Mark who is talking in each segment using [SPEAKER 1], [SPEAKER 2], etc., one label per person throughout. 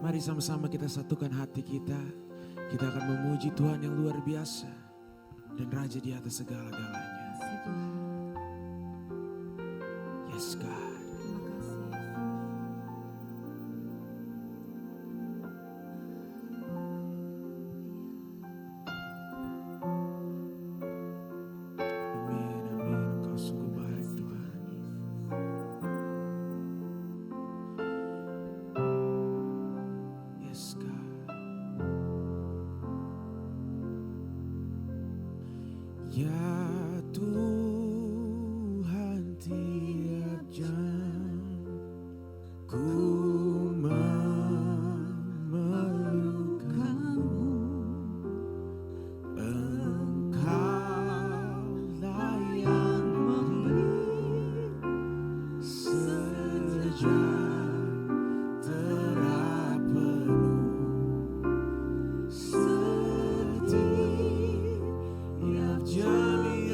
[SPEAKER 1] Mari sama-sama kita satukan hati kita. Kita akan memuji Tuhan yang luar biasa dan Raja di atas segala-galanya. Yes God. Amin, amin. Engkau sungguh baik Tuhan. Yes God. Ya Tuhan, tiap jam ku memerlukanmu. Engkaulah yang memberi sejahtera penuh. Setiap jam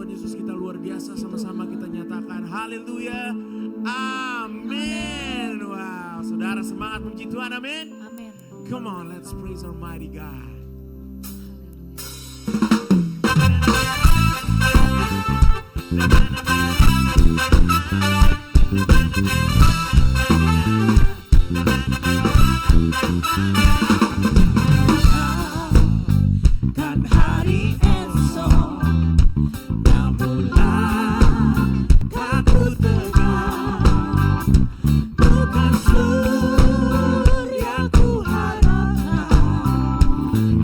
[SPEAKER 1] Tuhan Yesus kita luar biasa, sama-sama kita nyatakan haleluya, amin. Wow, saudara semangat puji Tuhan, amin.
[SPEAKER 2] Amin.
[SPEAKER 1] Come on, let's praise Almighty God.
[SPEAKER 2] Kan hari esok, namunlah kaku tegak, bukan surya ku harapkan,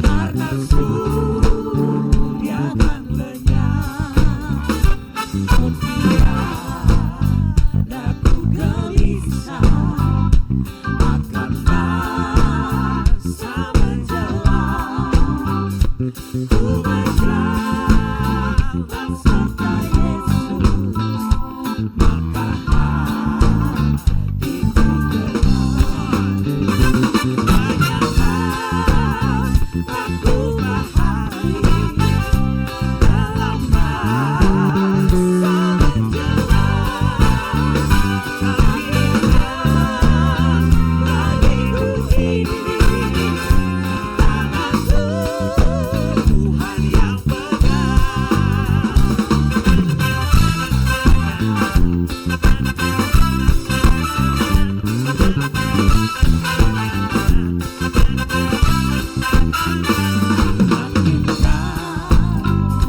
[SPEAKER 2] karena surya kan lenyap. Oh tiada ku gelisah akan masa menjelang. Ku berjalan serta Yesus, maka hatiku tenang. Banyak hal aku pahami dalam masa menjelang. Akhirnya bagiku ini tanganku Tuhan yang makin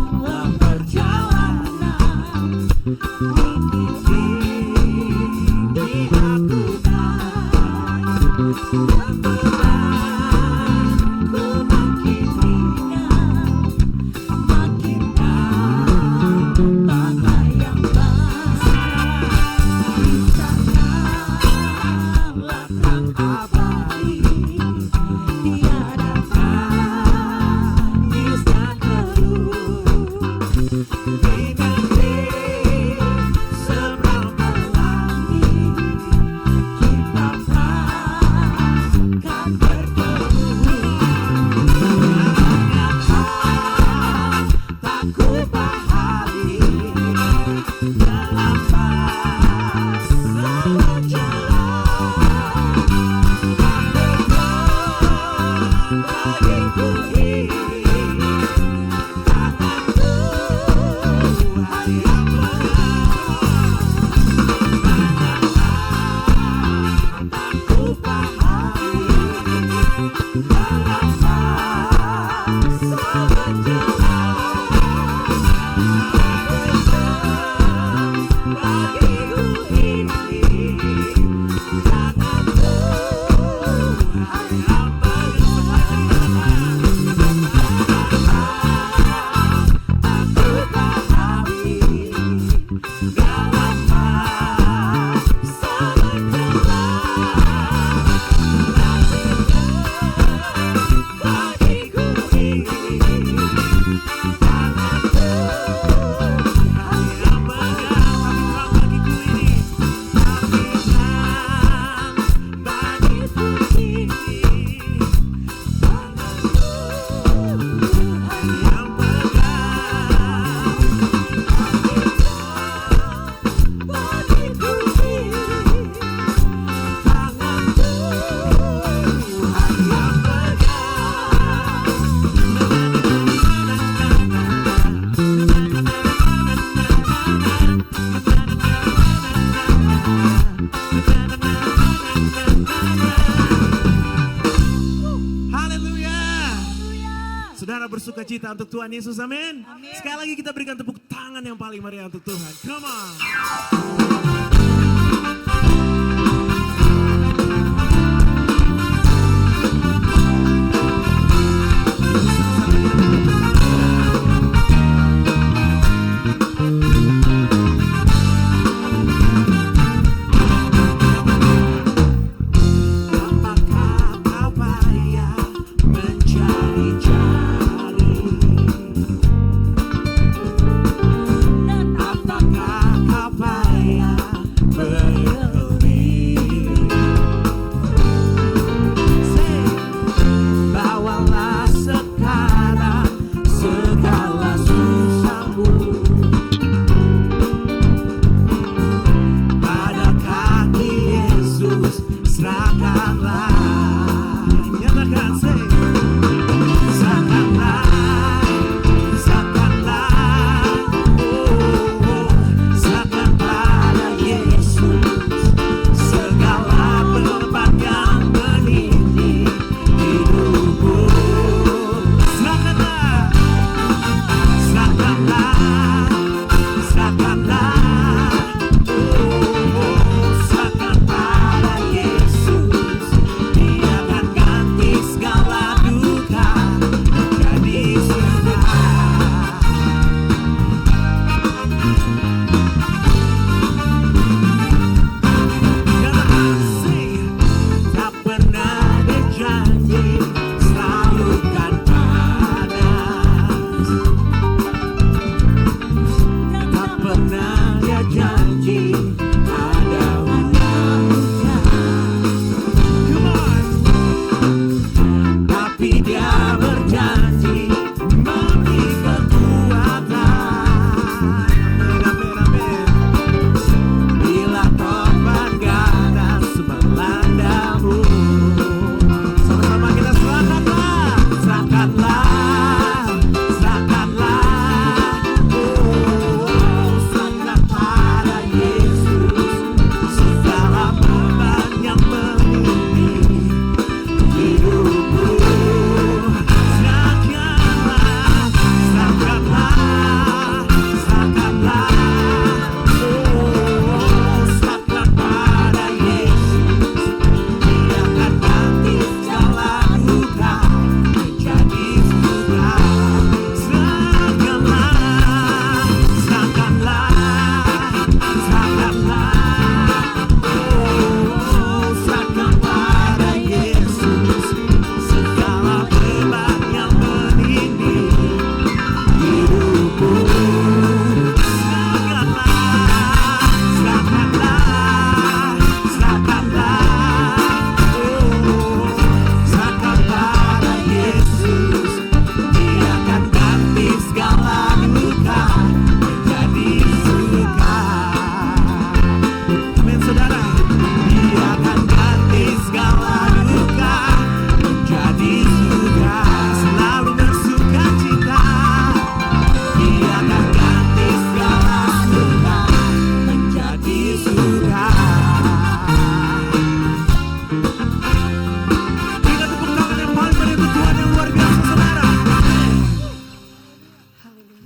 [SPEAKER 2] dalam perjalanan ini tinggi aku naik, bebanku makin ringan, makin nambah bayang-bayang. Di sana belakang abadi, tiada tangis dan keluh. Di negeri seberang pelangi, kita akan bertemu. Banyak hal tak ku pahami dalam masa menjelang. Pandeglang bagiku ini tangan Tuhan yang pegang. Tak ku pahami dalam masa menjelang. Bagiku ini tangan Tuhan yang aku pahami dalam masa menjelang. Bagiku ini tangan Tuhan yang pegang. Bagiku ini bagiku ini tangan Tuhan yang pegang. Bagiku ini tangan Tuhan yang Haleluya. Saudara bersuka cita untuk Tuhan Yesus, amin. Sekali lagi kita berikan tepuk tangan yang paling meriah untuk Tuhan. Come on. Apakah kau payah mencari-cari? Dan apakah kau payah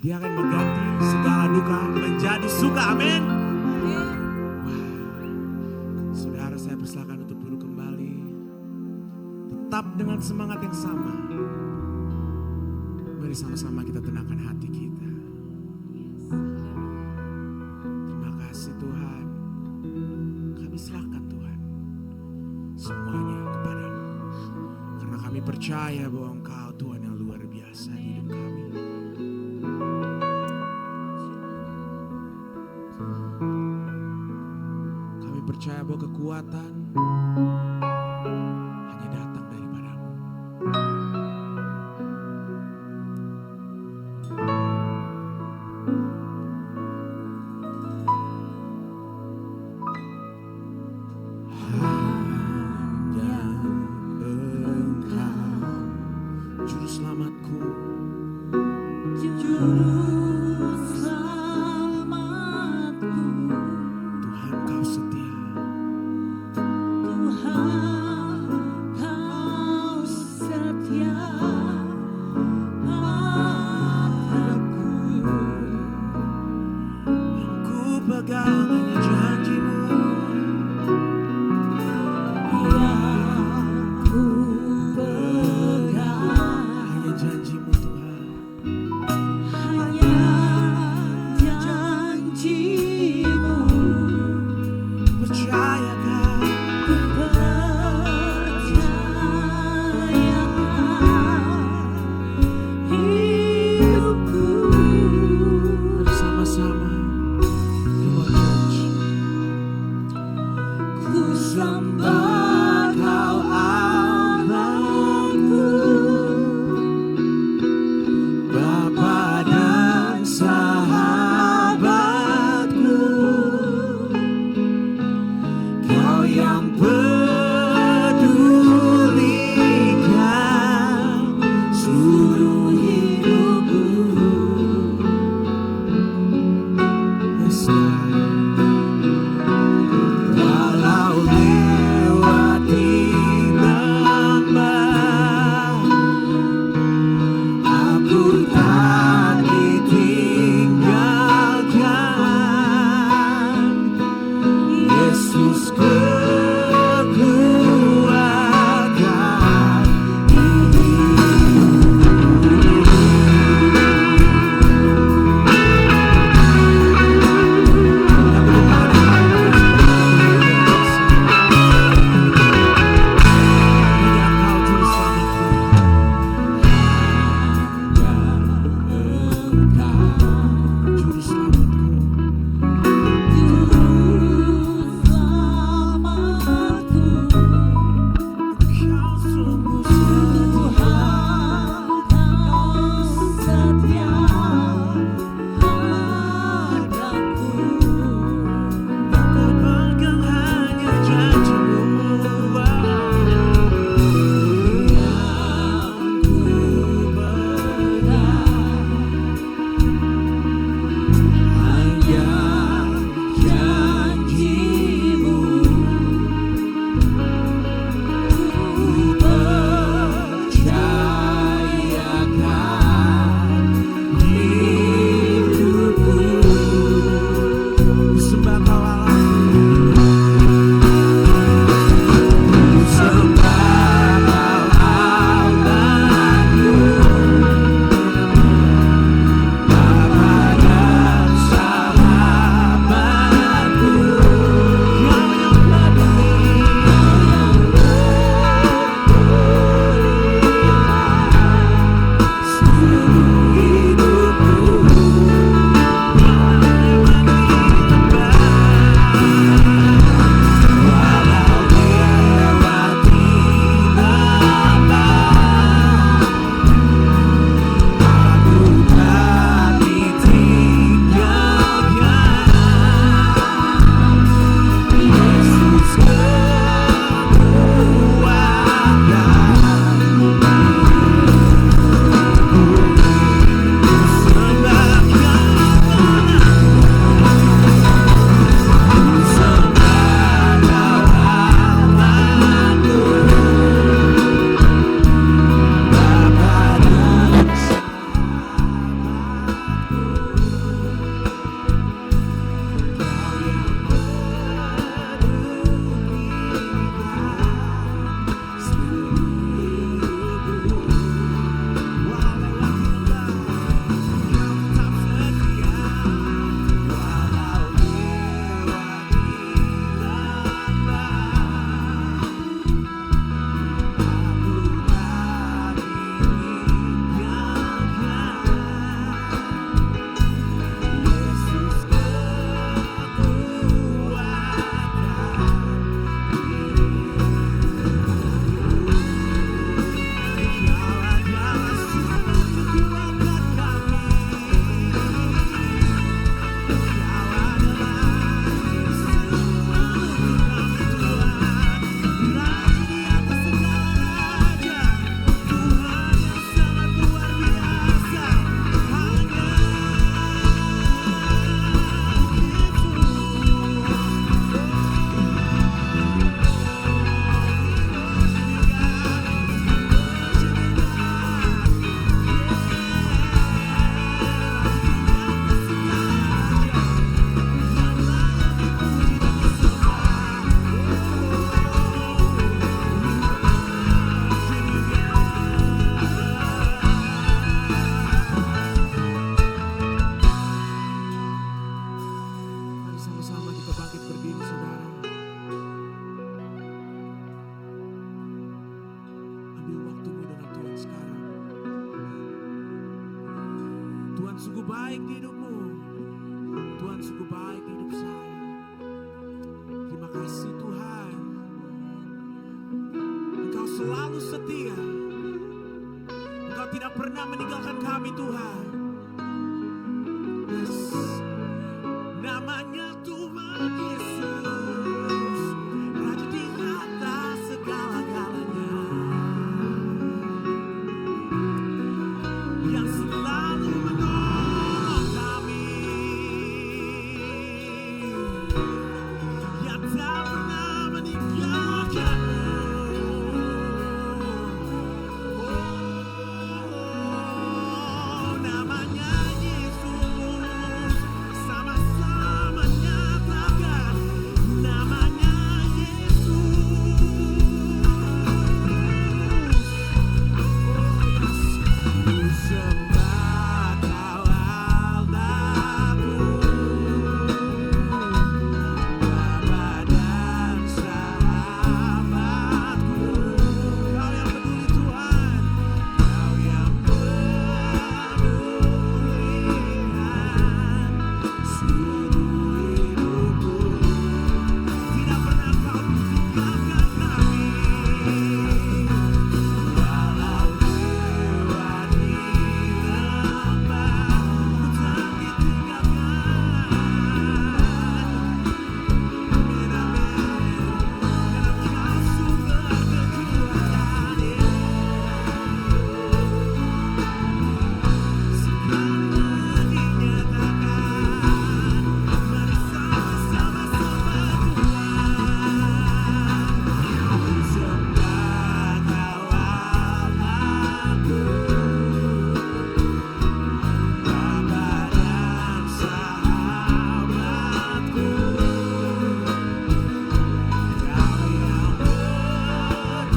[SPEAKER 2] Dia akan mengganti segala duka menjadi suka. Amin. Saudara, saya persilakan untuk duduk kembali. Tetap dengan semangat yang sama. Mari sama-sama kita tenangkan hati kita. Terima kasih Tuhan. Kami serahkan Tuhan semuanya kepadamu. Karena kami percaya bahwa Engkau Tuhan yang luar biasa di hidup kami. Kami percaya bahwa kekuatan hanya datang daripadamu. Hanya Engkau Juru Selamatku. Tuhan Kau setia. Ku pegang hanya janji-Mu. Hanya janji-Mu Tuhan. Percayakan bersama-sama. Come on church. Ku sembah Kau Allahku, Bapa dan sahabatku. Kau yang pedulikan seluruh hidupku. Yes, God. Walau lewati lembah, aku tak ditinggalkan. Yesus kekuatan Juru Selamatku. Kau sungguh setia. Ku pegang hanya janji-Mu. Sembah Kau Allahku. Sembah Kau Allahku, Bapa dan sahabatku. Kau yang seluruh hidupku. Walau lewati lembah, aku tak ditinggalkan. Yesus kekuatan hidupku. Tuhan sungguh baik di hidupmu. Tuhan sungguh baik di hidup saya. Terima kasih Tuhan. Engkau selalu setia. Engkau tidak pernah meninggalkan kami Tuhan. Yes. Namanya Tuhan Yesus, Raja di atas segala-galanya, yang selalu menolong kami, yang tak pernah meninggalkanmu. Oh, namanya Yesus, sama-sama nyatakan namanya Yesus. Ku sembah Kau Allahku, Bapa dan sahabatku. Kau yang peduli Tuhan, Kau yang pedulikan seluruh hidupku. Tidak pernah Kau tinggalkan kami, walau lewati lembah, ku tak ditinggalkan. Amin, amin. Karena Kau sumber kekuatan, segalanya dinyatakan. Mari sama-sama sembah Tuhan. Ku sembah Kau Allahku, Bapa dan sahabatku. Kau yang pedulikan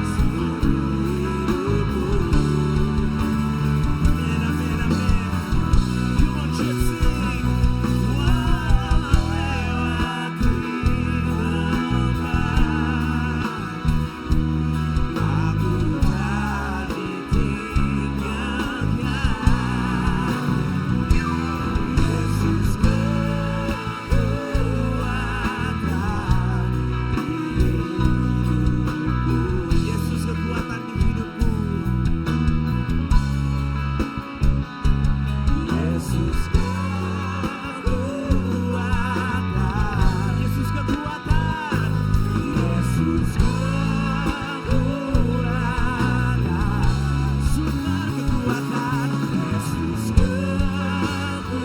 [SPEAKER 2] seluruh hidupku. Amin, amin, amin. Come on, church, sing. Walau lewati lembah, aku tak ditinggalkan. Yesus kekuatan di hidupku. Yesus kekuatan di hidupku. Yesus kekuatan. Yesus kekuatan. Yesus kekuatan. Sumber kekuatan. Yesus kekuatan hidupku.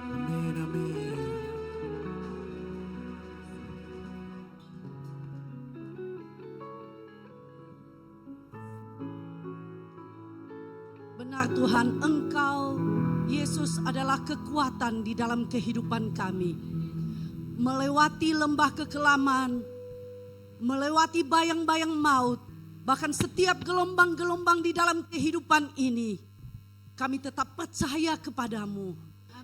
[SPEAKER 2] Amin, amin.
[SPEAKER 3] Benar Tuhan, Engkau, Yesus adalah kekuatan di dalam kehidupan kami. Melewati lembah kekelaman, melewati bayang-bayang maut, bahkan setiap gelombang-gelombang di dalam kehidupan ini, kami tetap percaya kepadamu.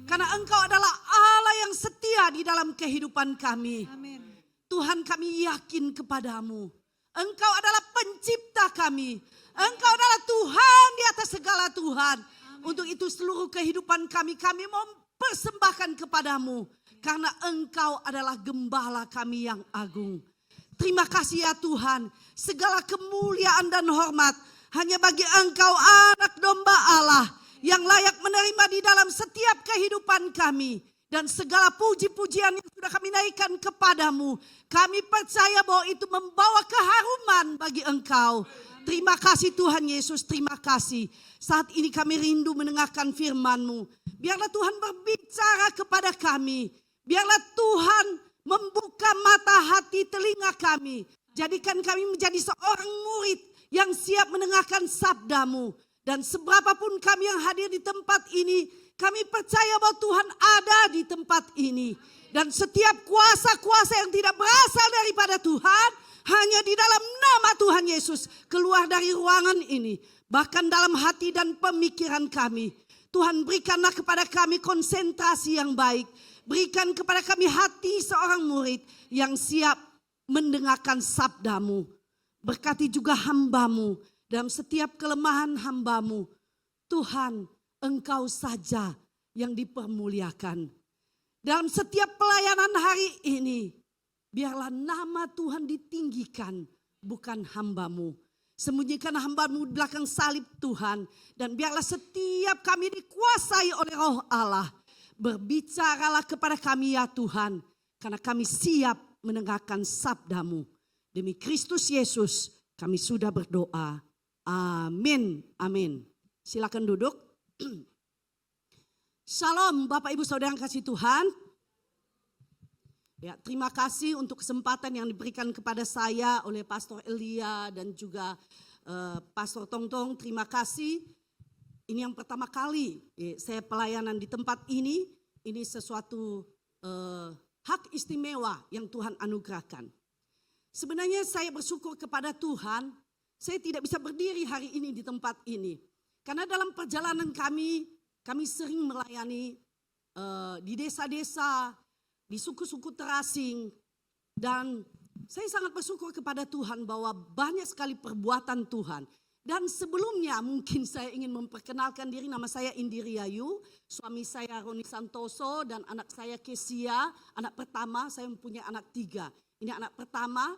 [SPEAKER 3] Karena Engkau adalah Allah yang setia di dalam kehidupan kami.
[SPEAKER 4] Amin.
[SPEAKER 3] Tuhan, kami yakin kepadamu. Engkau adalah pencipta kami. Engkau adalah Tuhan di atas segala Tuhan. Untuk itu seluruh kehidupan kami mempersembahkan kepadamu. Karena Engkau adalah gembala kami yang agung. Terima kasih ya Tuhan. Segala kemuliaan dan hormat hanya bagi Engkau, anak domba Allah, yang layak menerima di dalam setiap kehidupan kami. Dan segala puji-pujian yang sudah kami naikkan kepadamu, kami percaya bahwa itu membawa keharuman bagi Engkau. Terima kasih Tuhan Yesus, terima kasih. Saat ini kami rindu mendengarkan firman-Mu. Biarlah Tuhan berbicara kepada kami. Biarlah Tuhan membuka mata hati telinga kami. Jadikan kami menjadi seorang murid yang siap mendengarkan sabda-Mu. Dan seberapapun kami yang hadir di tempat ini, kami percaya bahwa Tuhan ada di tempat ini. Dan setiap kuasa-kuasa yang tidak berasal daripada Tuhan, hanya di dalam nama Tuhan Yesus keluar dari ruangan ini. Bahkan dalam hati dan pemikiran kami. Tuhan berikanlah kepada kami konsentrasi yang baik. Berikan kepada kami hati seorang murid yang siap mendengarkan sabdamu. Berkati juga hambamu dalam setiap kelemahan hambamu. Tuhan, Engkau saja yang dipermuliakan. Dalam setiap pelayanan hari ini, biarlah nama Tuhan ditinggikan, bukan hambamu. Sembunyikan hambamu di belakang salib Tuhan. Dan biarlah setiap kami dikuasai oleh Roh Allah. Berbicaralah kepada kami ya Tuhan. Karena kami siap mendengarkan sabdamu. Demi Kristus Yesus kami sudah berdoa. Amin. Amin. Silakan duduk. Shalom Bapak Ibu Saudara yang kasih Tuhan. Ya, terima kasih untuk kesempatan yang diberikan kepada saya oleh Pastor Elia dan juga Pastor Tongtong. Terima kasih. Ini yang pertama kali saya pelayanan di tempat ini. Ini sesuatu hak istimewa yang Tuhan anugerahkan. Sebenarnya saya bersyukur kepada Tuhan. Saya tidak bisa berdiri hari ini di tempat ini. Karena dalam perjalanan kami sering melayani di desa-desa, di suku-suku terasing, dan saya sangat bersyukur kepada Tuhan bahwa banyak sekali perbuatan Tuhan. Dan sebelumnya mungkin saya ingin memperkenalkan diri, nama saya Indri Ayu, suami saya Roni Santoso dan anak saya Kesia, anak pertama. Saya mempunyai anak 3. Ini anak pertama,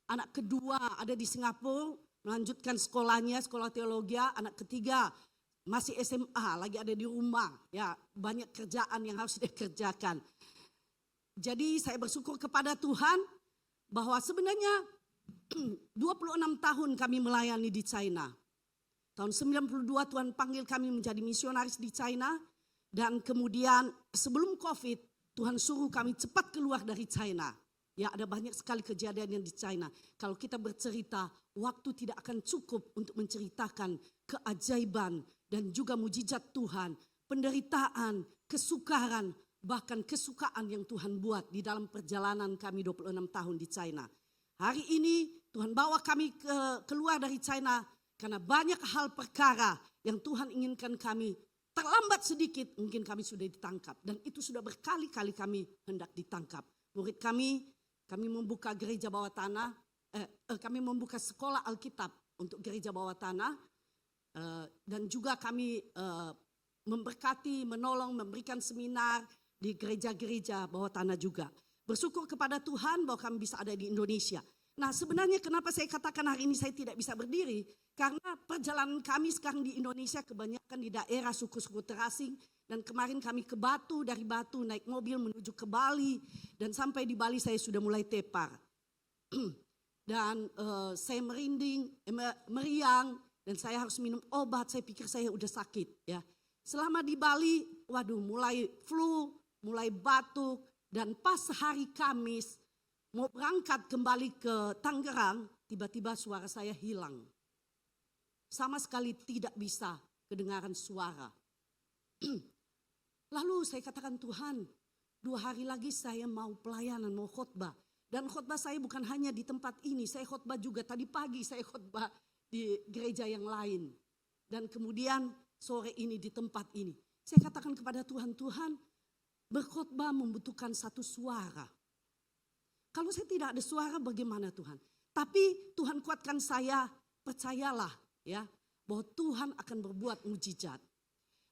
[SPEAKER 3] anak kedua ada di Singapura, melanjutkan sekolahnya, sekolah teologi, anak ketiga masih SMA, lagi ada di rumah, ya banyak kerjaan yang harus dikerjakan. Jadi saya bersyukur kepada Tuhan bahwa sebenarnya 26 tahun kami melayani di China. Tahun 92 Tuhan panggil kami menjadi misionaris di China. Dan kemudian sebelum COVID Tuhan suruh kami cepat keluar dari China. Ya, ada banyak sekali kejadian yang di China. Kalau kita bercerita, waktu tidak akan cukup untuk menceritakan keajaiban dan juga mujizat Tuhan, penderitaan, kesukaran, bahkan kesukaan yang Tuhan buat di dalam perjalanan kami 26 tahun di China. Hari ini Tuhan bawa kami keluar dari China karena banyak hal perkara yang Tuhan inginkan kami. Terlambat sedikit mungkin kami sudah ditangkap. Dan itu sudah berkali-kali kami hendak ditangkap. Murid kami membuka gereja bawah tanah, kami membuka sekolah Alkitab untuk gereja bawah tanah. Dan juga kami memberkati, menolong, memberikan seminar di gereja-gereja bawah tanah juga. Bersyukur kepada Tuhan bahwa kami bisa ada di Indonesia. Nah, sebenarnya kenapa saya katakan hari ini saya tidak bisa berdiri? Karena perjalanan kami sekarang di Indonesia kebanyakan di daerah suku-suku terasing. Dan kemarin kami ke Batu, dari Batu naik mobil menuju ke Bali. Dan sampai di Bali saya sudah mulai tepar. Dan saya merinding, meriang. Dan saya harus minum obat, saya pikir saya udah sakit. Ya. Selama di Bali, waduh mulai flu, mulai batuk. Dan pas hari Kamis, mau berangkat kembali ke Tangerang, tiba-tiba suara saya hilang. Sama sekali tidak bisa kedengaran suara. Lalu saya katakan, Tuhan, 2 hari lagi saya mau pelayanan, mau khotbah. Dan khotbah saya bukan hanya di tempat ini, saya khotbah juga tadi pagi saya khotbah di gereja yang lain. Dan kemudian sore ini di tempat ini. Saya katakan kepada Tuhan, Tuhan, berkhotbah membutuhkan satu suara. Kalau saya tidak ada suara bagaimana Tuhan? Tapi Tuhan kuatkan saya, percayalah ya, bahwa Tuhan akan berbuat mujizat.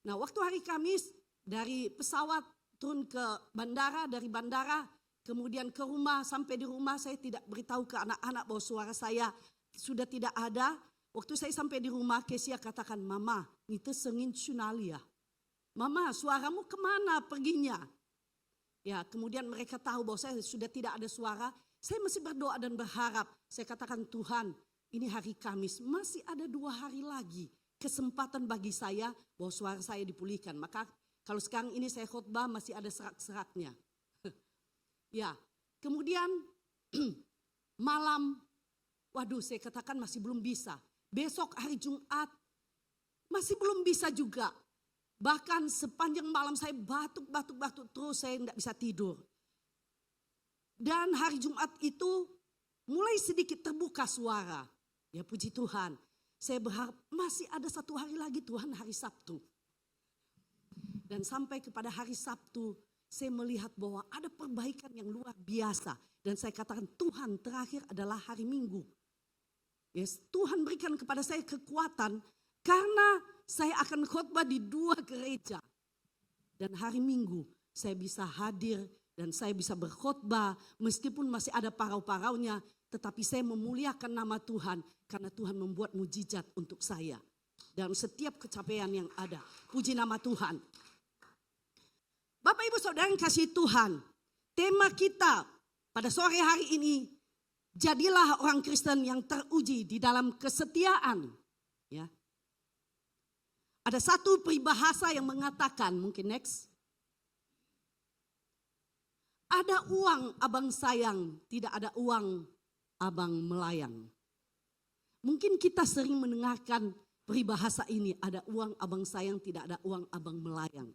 [SPEAKER 3] Nah, waktu hari Kamis dari pesawat turun ke bandara, dari bandara kemudian ke rumah, sampai di rumah saya tidak beritahu ke anak-anak bahwa suara saya sudah tidak ada. Waktu saya sampai di rumah, Kesia katakan, Mama, itu sengin sunalia. Mama, suaramu kemana perginya? Ya, kemudian mereka tahu bahwa saya sudah tidak ada suara. Saya masih berdoa dan berharap. Saya katakan, Tuhan, ini hari Kamis, masih ada 2 hari lagi kesempatan bagi saya bahwa suara saya dipulihkan. Maka kalau sekarang ini saya khotbah masih ada serak-seraknya. Ya, kemudian malam, waduh saya katakan masih belum bisa. Besok hari Jumat masih belum bisa juga. Bahkan sepanjang malam saya batuk terus, saya tidak bisa tidur. Dan hari Jumat itu mulai sedikit terbuka suara. Ya puji Tuhan. Saya berharap masih ada 1 hari lagi Tuhan, hari Sabtu. Dan sampai kepada hari Sabtu saya melihat bahwa ada perbaikan yang luar biasa. Dan saya katakan Tuhan terakhir adalah hari Minggu. Yes, Tuhan berikan kepada saya kekuatan karena saya akan khotbah di 2 gereja. Dan hari Minggu saya bisa hadir dan saya bisa berkhotbah meskipun masih ada parau-paraunya. Tetapi saya memuliakan nama Tuhan karena Tuhan membuat mujizat untuk saya. Dalam setiap capaian yang ada. Puji nama Tuhan. Bapak Ibu Saudara yang kasih Tuhan. Tema kita pada sore hari ini. Jadilah orang Kristen yang teruji di dalam kesetiaan. Ya. Ada satu peribahasa yang mengatakan, mungkin next. Ada uang abang sayang, tidak ada uang abang melayang. Mungkin kita sering mendengarkan peribahasa ini, ada uang abang sayang, tidak ada uang abang melayang.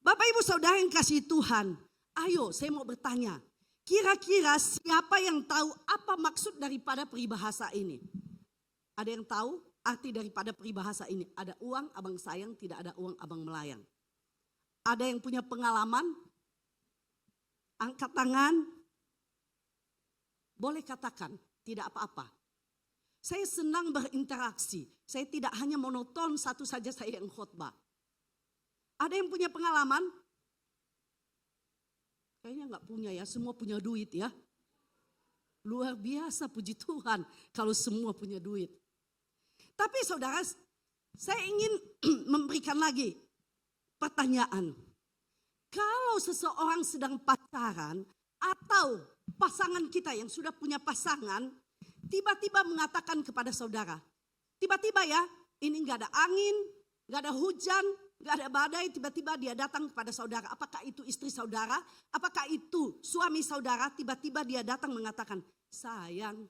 [SPEAKER 3] Bapak Ibu Saudara yang kasih Tuhan, ayo saya mau bertanya, kira-kira siapa yang tahu apa maksud daripada peribahasa ini? Ada yang tahu arti daripada peribahasa ini? Ada uang abang sayang, tidak ada uang abang melayang. Ada yang punya pengalaman? Angkat tangan. Boleh katakan, tidak apa-apa. Saya senang berinteraksi. Saya tidak hanya monoton, satu saja saya yang khotbah. Ada yang punya pengalaman? Kayaknya nggak punya ya, semua punya duit ya. Luar biasa, puji Tuhan kalau semua punya duit. Tapi saudara, saya ingin memberikan lagi pertanyaan. Kalau seseorang sedang pacaran atau pasangan kita yang sudah punya pasangan, tiba-tiba mengatakan kepada saudara, tiba-tiba ya, ini nggak ada angin, nggak ada hujan, nggak ada badai, tiba-tiba dia datang kepada saudara. Apakah itu istri saudara? Apakah itu suami saudara? Tiba-tiba dia datang mengatakan, sayang,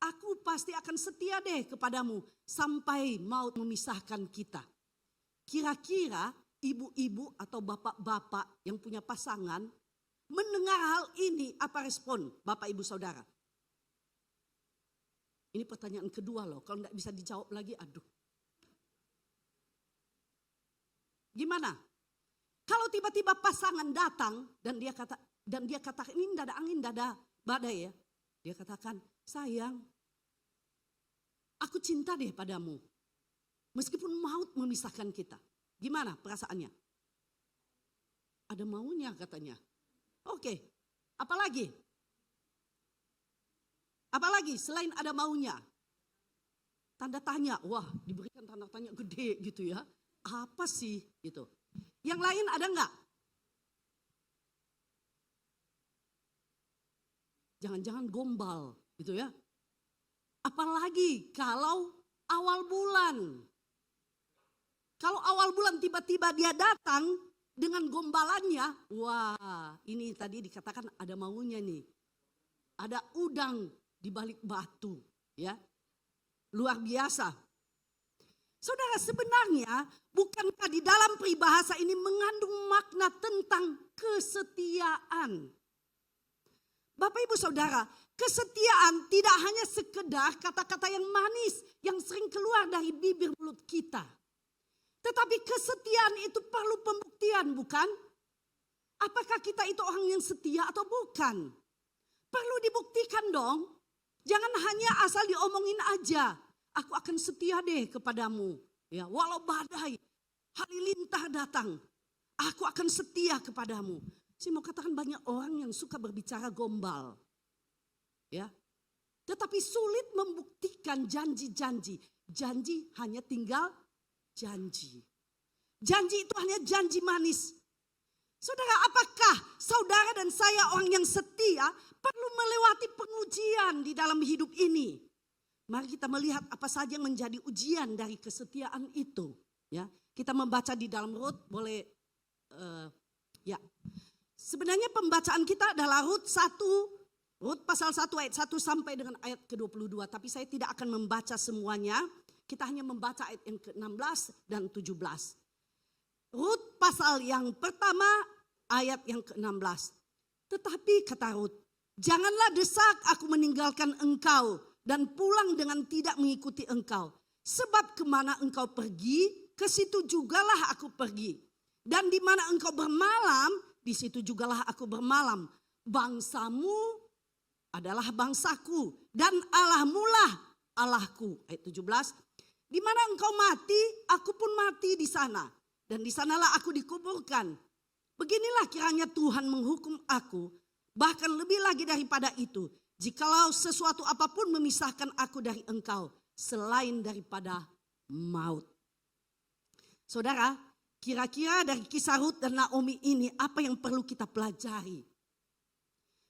[SPEAKER 3] aku pasti akan setia deh kepadamu sampai maut memisahkan kita. Kira-kira ibu-ibu atau bapak-bapak yang punya pasangan mendengar hal ini, apa respon Bapak Ibu Saudara? Ini pertanyaan kedua loh, kalau nggak bisa dijawab lagi, aduh. Gimana? Kalau tiba-tiba pasangan datang dan dia katakan ini tidak ada angin, tidak ada badai ya. Dia katakan, sayang, aku cinta deh padamu. Meskipun maut memisahkan kita. Gimana perasaannya? Ada maunya katanya. Oke, apalagi? Apalagi selain ada maunya? Tanda tanya, wah diberikan tanda tanya gede gitu ya. Apa sih gitu? Yang lain ada enggak? Jangan-jangan gombal gitu ya. Apalagi kalau awal bulan. Kalau awal bulan tiba-tiba dia datang dengan gombalannya, wah ini tadi dikatakan ada maunya nih. Ada udang di balik batu, ya. Luar biasa. Saudara, sebenarnya bukankah di dalam peribahasa ini mengandung makna tentang kesetiaan? Bapak Ibu Saudara, kesetiaan tidak hanya sekedar kata-kata yang manis yang sering keluar dari bibir mulut kita. Tetapi kesetiaan itu perlu pembuktian, bukan? Apakah kita itu orang yang setia atau bukan? Perlu dibuktikan dong. Jangan hanya asal diomongin aja. Aku akan setia deh kepadamu. Ya, walau badai, halilintar datang. Aku akan setia kepadamu. Saya mau katakan banyak orang yang suka berbicara gombal. Ya. Tetapi sulit membuktikan janji-janji. Janji hanya tinggal janji. Janji itu hanya janji manis. Saudara, apakah saudara dan saya orang yang setia perlu melewati pengujian di dalam hidup ini? Mari kita melihat apa saja yang menjadi ujian dari kesetiaan itu. Ya, kita membaca di dalam Rut, boleh ya. Sebenarnya pembacaan kita adalah Rut pasal 1 ayat 1 sampai dengan ayat ke-22. Tapi saya tidak akan membaca semuanya. Kita hanya membaca ayat yang ke-16 dan 17. Rut pasal yang pertama ayat yang ke-16. Tetapi kata Rut, janganlah desak aku meninggalkan engkau dan pulang dengan tidak mengikuti engkau. Sebab kemana engkau pergi, ke situ jugalah aku pergi. Dan di mana engkau bermalam, di situ jugalah aku bermalam. Bangsamu adalah bangsaku dan Allahmu lah Allahku. Ayat 17. Di mana engkau mati, aku pun mati di sana. Dan di sanalah aku dikuburkan. Beginilah kiranya Tuhan menghukum aku. Bahkan lebih lagi daripada itu. Jikalau sesuatu apapun memisahkan aku dari engkau. Selain daripada maut. Saudara, kira-kira dari kisah Rut dan Naomi ini apa yang perlu kita pelajari?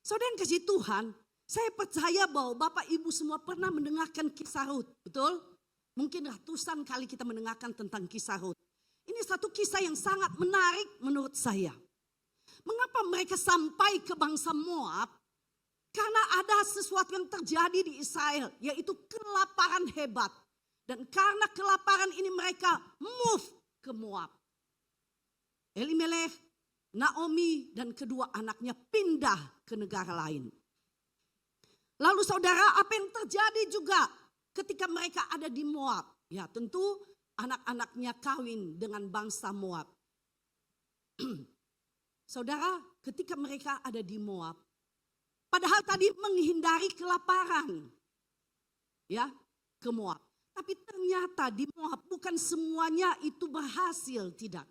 [SPEAKER 3] Saudara yang kasih Tuhan, saya percaya bahwa Bapak Ibu semua pernah mendengarkan kisah Rut, betul? Mungkin ratusan kali kita mendengarkan tentang kisah Rut. Ini satu kisah yang sangat menarik menurut saya. Mengapa mereka sampai ke bangsa Moab? Karena ada sesuatu yang terjadi di Israel, yaitu kelaparan hebat. Dan karena kelaparan ini mereka move ke Moab. Elimelech, Naomi dan kedua anaknya pindah ke negara lain. Lalu saudara, apa yang terjadi juga ketika mereka ada di Moab? Ya tentu anak-anaknya kawin dengan bangsa Moab. Saudara, ketika mereka ada di Moab, padahal tadi menghindari kelaparan, ya ke Moab. Tapi ternyata di Moab bukan semuanya itu berhasil, tidak.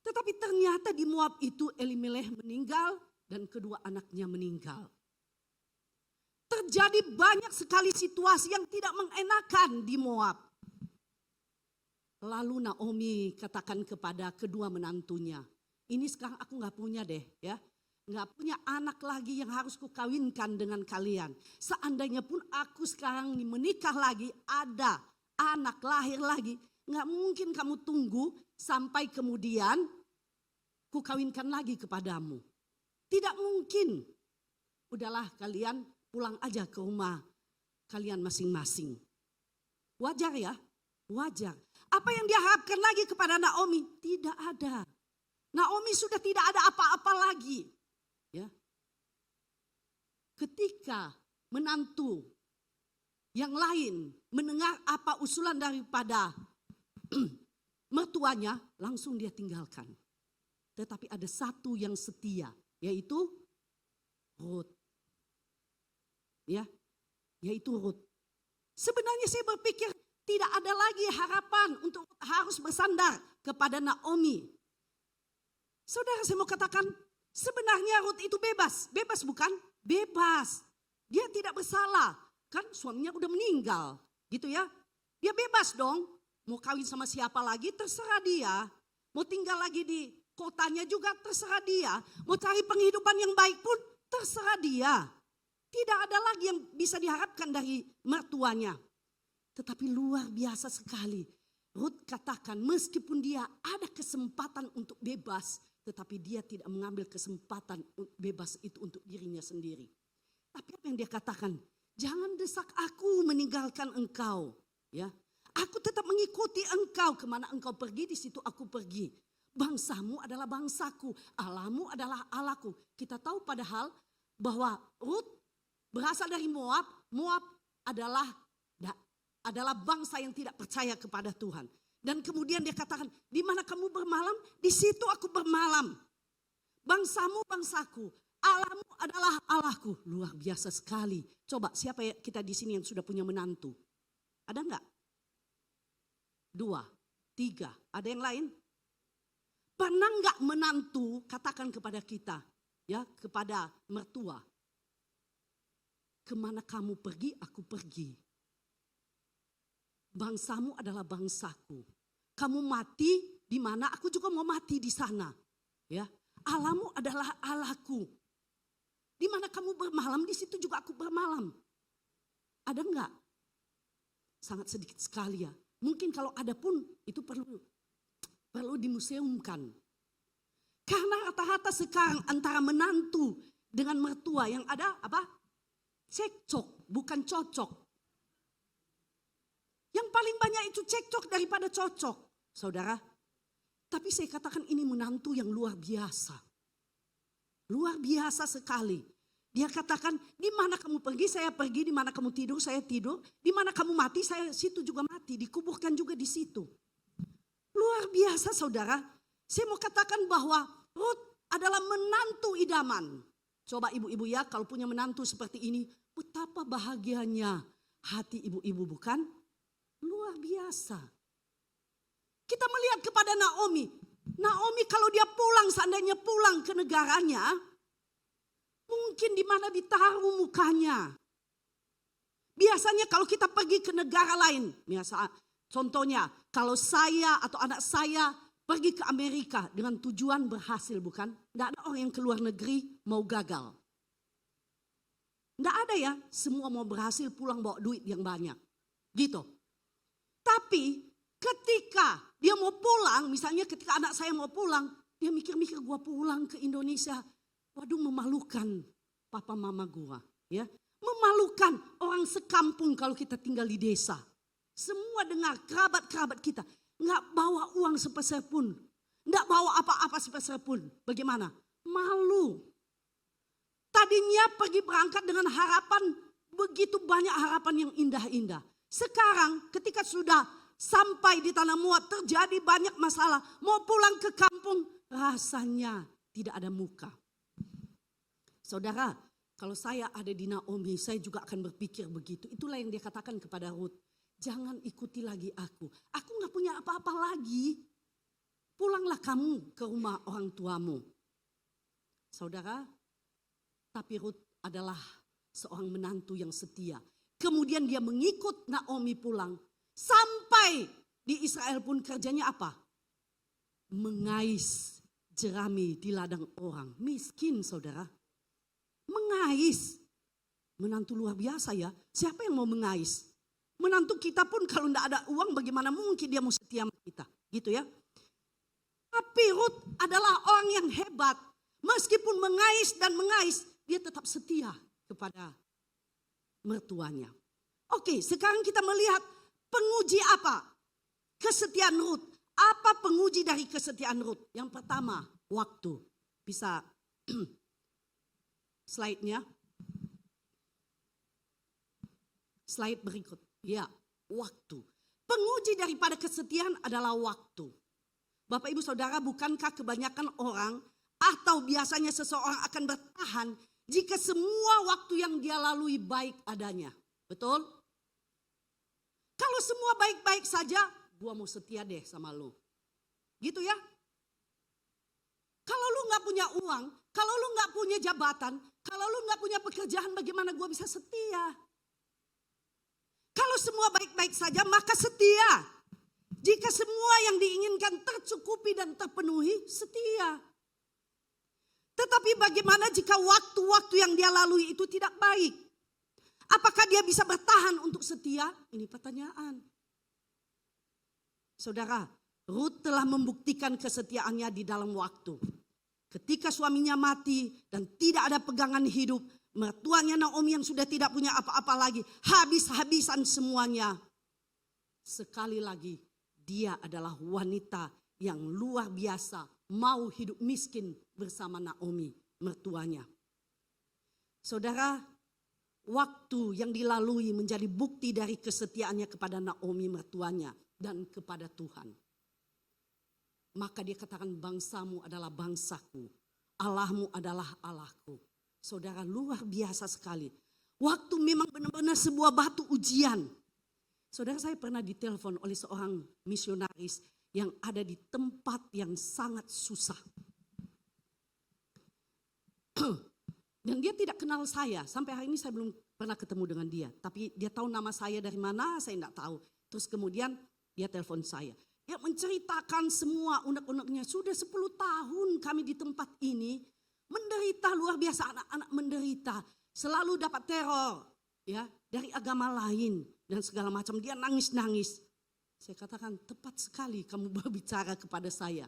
[SPEAKER 3] Tetapi ternyata di Moab itu Elimelech meninggal dan kedua anaknya meninggal. Terjadi banyak sekali situasi yang tidak mengenakan di Moab. Lalu Naomi katakan kepada kedua menantunya, ini sekarang aku gak punya deh ya. Gak punya anak lagi yang harus kukawinkan dengan kalian. Seandainya pun aku sekarang menikah lagi, ada anak lahir lagi. Gak mungkin kamu tunggu sampai kemudian kukawinkan lagi kepadamu. Tidak mungkin. Udahlah kalian pulang aja ke rumah kalian masing-masing. Wajar ya, wajar. Apa yang diharapkan lagi kepada Naomi? Tidak ada. Naomi sudah tidak ada apa-apa lagi. Ya. Ketika menantu yang lain mendengar apa usulan daripada mertuanya, langsung dia tinggalkan. Tetapi ada satu yang setia, yaitu Rut. Ya, yaitu Rut. Sebenarnya saya berpikir tidak ada lagi harapan untuk harus bersandar kepada Naomi. Saudara, saya mau katakan, sebenarnya Rut itu bebas. Bebas bukan? Bebas. Dia tidak bersalah. Kan suaminya udah meninggal. Gitu ya. Dia bebas dong. Mau kawin sama siapa lagi terserah dia. Mau tinggal lagi di kotanya juga terserah dia. Mau cari penghidupan yang baik pun terserah dia. Tidak ada lagi yang bisa diharapkan dari mertuanya. Tetapi luar biasa sekali. Rut katakan meskipun dia ada kesempatan untuk bebas. Tetapi dia tidak mengambil kesempatan bebas itu untuk dirinya sendiri. Tapi apa yang dia katakan? Jangan desak aku meninggalkan engkau. Ya, aku tetap mengikuti engkau. Kemana engkau pergi, di situ aku pergi. Bangsamu adalah bangsaku. Allahmu adalah Allahku. Kita tahu padahal bahwa Rut berasal dari Moab. Moab adalah bangsa yang tidak percaya kepada Tuhan. Dan kemudian dia katakan, di mana kamu bermalam, di situ aku bermalam. Bangsamu bangsaku, Allahmu adalah Allahku. Luar biasa sekali. Coba siapa ya kita di sini yang sudah punya menantu? Ada enggak? 2, 3, ada yang lain? Pernah enggak menantu katakan kepada kita, ya kepada mertua, kemana kamu pergi, aku pergi. Bangsamu adalah bangsaku. Kamu mati di mana, aku juga mau mati di sana. Ya, Allahmu adalah Allahku. Di mana kamu bermalam, di situ juga aku bermalam. Ada enggak? Sangat sedikit sekali ya. Mungkin kalau ada pun itu perlu dimuseumkan. Karena rata-rata sekarang antara menantu dengan mertua yang ada apa? Cekcok, bukan cocok. Yang paling banyak itu cekcok daripada cocok, saudara. Tapi saya katakan ini menantu yang luar biasa. Luar biasa sekali. Dia katakan, di mana kamu pergi, saya pergi. Di mana kamu tidur, saya tidur. Di mana kamu mati, saya situ juga mati. Dikuburkan juga di situ. Luar biasa saudara. Saya mau katakan bahwa Ruth adalah menantu idaman. Coba ibu-ibu ya, kalau punya menantu seperti ini, betapa bahagianya hati ibu-ibu, bukan? Luar biasa. Kita melihat kepada Naomi. Naomi kalau dia pulang, seandainya pulang ke negaranya, mungkin di mana ditaruh mukanya. Biasanya kalau kita pergi ke negara lain, contohnya kalau saya atau anak saya pergi ke Amerika dengan tujuan berhasil, bukan? Tidak ada orang yang keluar negeri mau gagal. Tidak ada ya, semua mau berhasil pulang bawa duit yang banyak. Gitu. Tapi ketika dia mau pulang, misalnya ketika anak saya mau pulang, dia mikir-mikir gua pulang ke Indonesia. Waduh, memalukan papa mama gua, ya. Memalukan orang sekampung kalau kita tinggal di desa. Semua dengar kerabat-kerabat kita nggak bawa uang sepeser pun, nggak bawa apa-apa sepeser pun. Bagaimana? Malu. Tadinya pergi berangkat dengan harapan, begitu banyak harapan yang indah-indah. Sekarang ketika sudah sampai di tanah Moab, terjadi banyak masalah. Mau pulang ke kampung, rasanya tidak ada muka. Saudara, kalau saya ada di Naomi, saya juga akan berpikir begitu. Itulah yang dia katakan kepada Ruth. Jangan ikuti lagi aku. Aku gak punya apa-apa lagi. Pulanglah kamu ke rumah orang tuamu. Saudara, tapi Ruth adalah seorang menantu yang setia. Kemudian dia mengikut Naomi pulang. Sampai di Israel pun kerjanya apa? Mengais jerami di ladang orang. Miskin saudara. Mengais. Menantu luar biasa ya. Siapa yang mau mengais? Menantu kita pun kalau tidak ada uang bagaimana mungkin dia mau setia sama kita. Gitu ya. Tapi Ruth adalah orang yang hebat. Meskipun mengais dan mengais, dia tetap setia kepada mertuanya. Oke, sekarang kita melihat penguji apa? Kesetiaan Ruth. Apa penguji dari kesetiaan Ruth? Yang pertama, waktu. Bisa slide-nya. Slide berikut. Ya, waktu. Penguji daripada kesetiaan adalah waktu. Bapak Ibu Saudara, bukankah kebanyakan orang atau biasanya seseorang akan bertahan jika semua waktu yang dia lalui baik adanya? Betul? Kalau semua baik-baik saja, gua mau setia deh sama lu. Gitu ya? Kalau lu gak punya uang, kalau lu gak punya jabatan, kalau lu gak punya pekerjaan, bagaimana gua bisa setia? Kalau semua baik-baik saja, maka setia. Jika semua yang diinginkan tercukupi dan terpenuhi, setia. Tetapi bagaimana jika waktu-waktu yang dia lalui itu tidak baik? Apakah dia bisa bertahan untuk setia? Ini pertanyaan. Saudara, Ruth telah membuktikan kesetiaannya di dalam waktu. Ketika suaminya mati dan tidak ada pegangan hidup, mertuanya Naomi yang sudah tidak punya apa-apa lagi, habis-habisan semuanya. Sekali lagi, dia adalah wanita yang luar biasa, mau hidup miskin bersama Naomi, mertuanya. Saudara, waktu yang dilalui menjadi bukti dari kesetiaannya kepada Naomi, mertuanya, dan kepada Tuhan. Maka dia katakan, bangsamu adalah bangsaku, Allahmu adalah Allahku. Saudara, luar biasa sekali. Waktu memang benar-benar sebuah batu ujian. Saudara, saya pernah ditelepon oleh seorang misionaris yang ada di tempat yang sangat susah. Dan dia tidak kenal saya. Sampai hari ini saya belum pernah ketemu dengan dia. Tapi dia tahu nama saya dari mana, saya tidak tahu. Terus kemudian dia telepon saya. Dia menceritakan semua unek-uneknya. Sudah 10 tahun kami di tempat ini. Menderita luar biasa, anak-anak menderita. Selalu dapat teror ya dari agama lain dan segala macam. Dia nangis-nangis. Saya katakan, tepat sekali kamu berbicara kepada saya.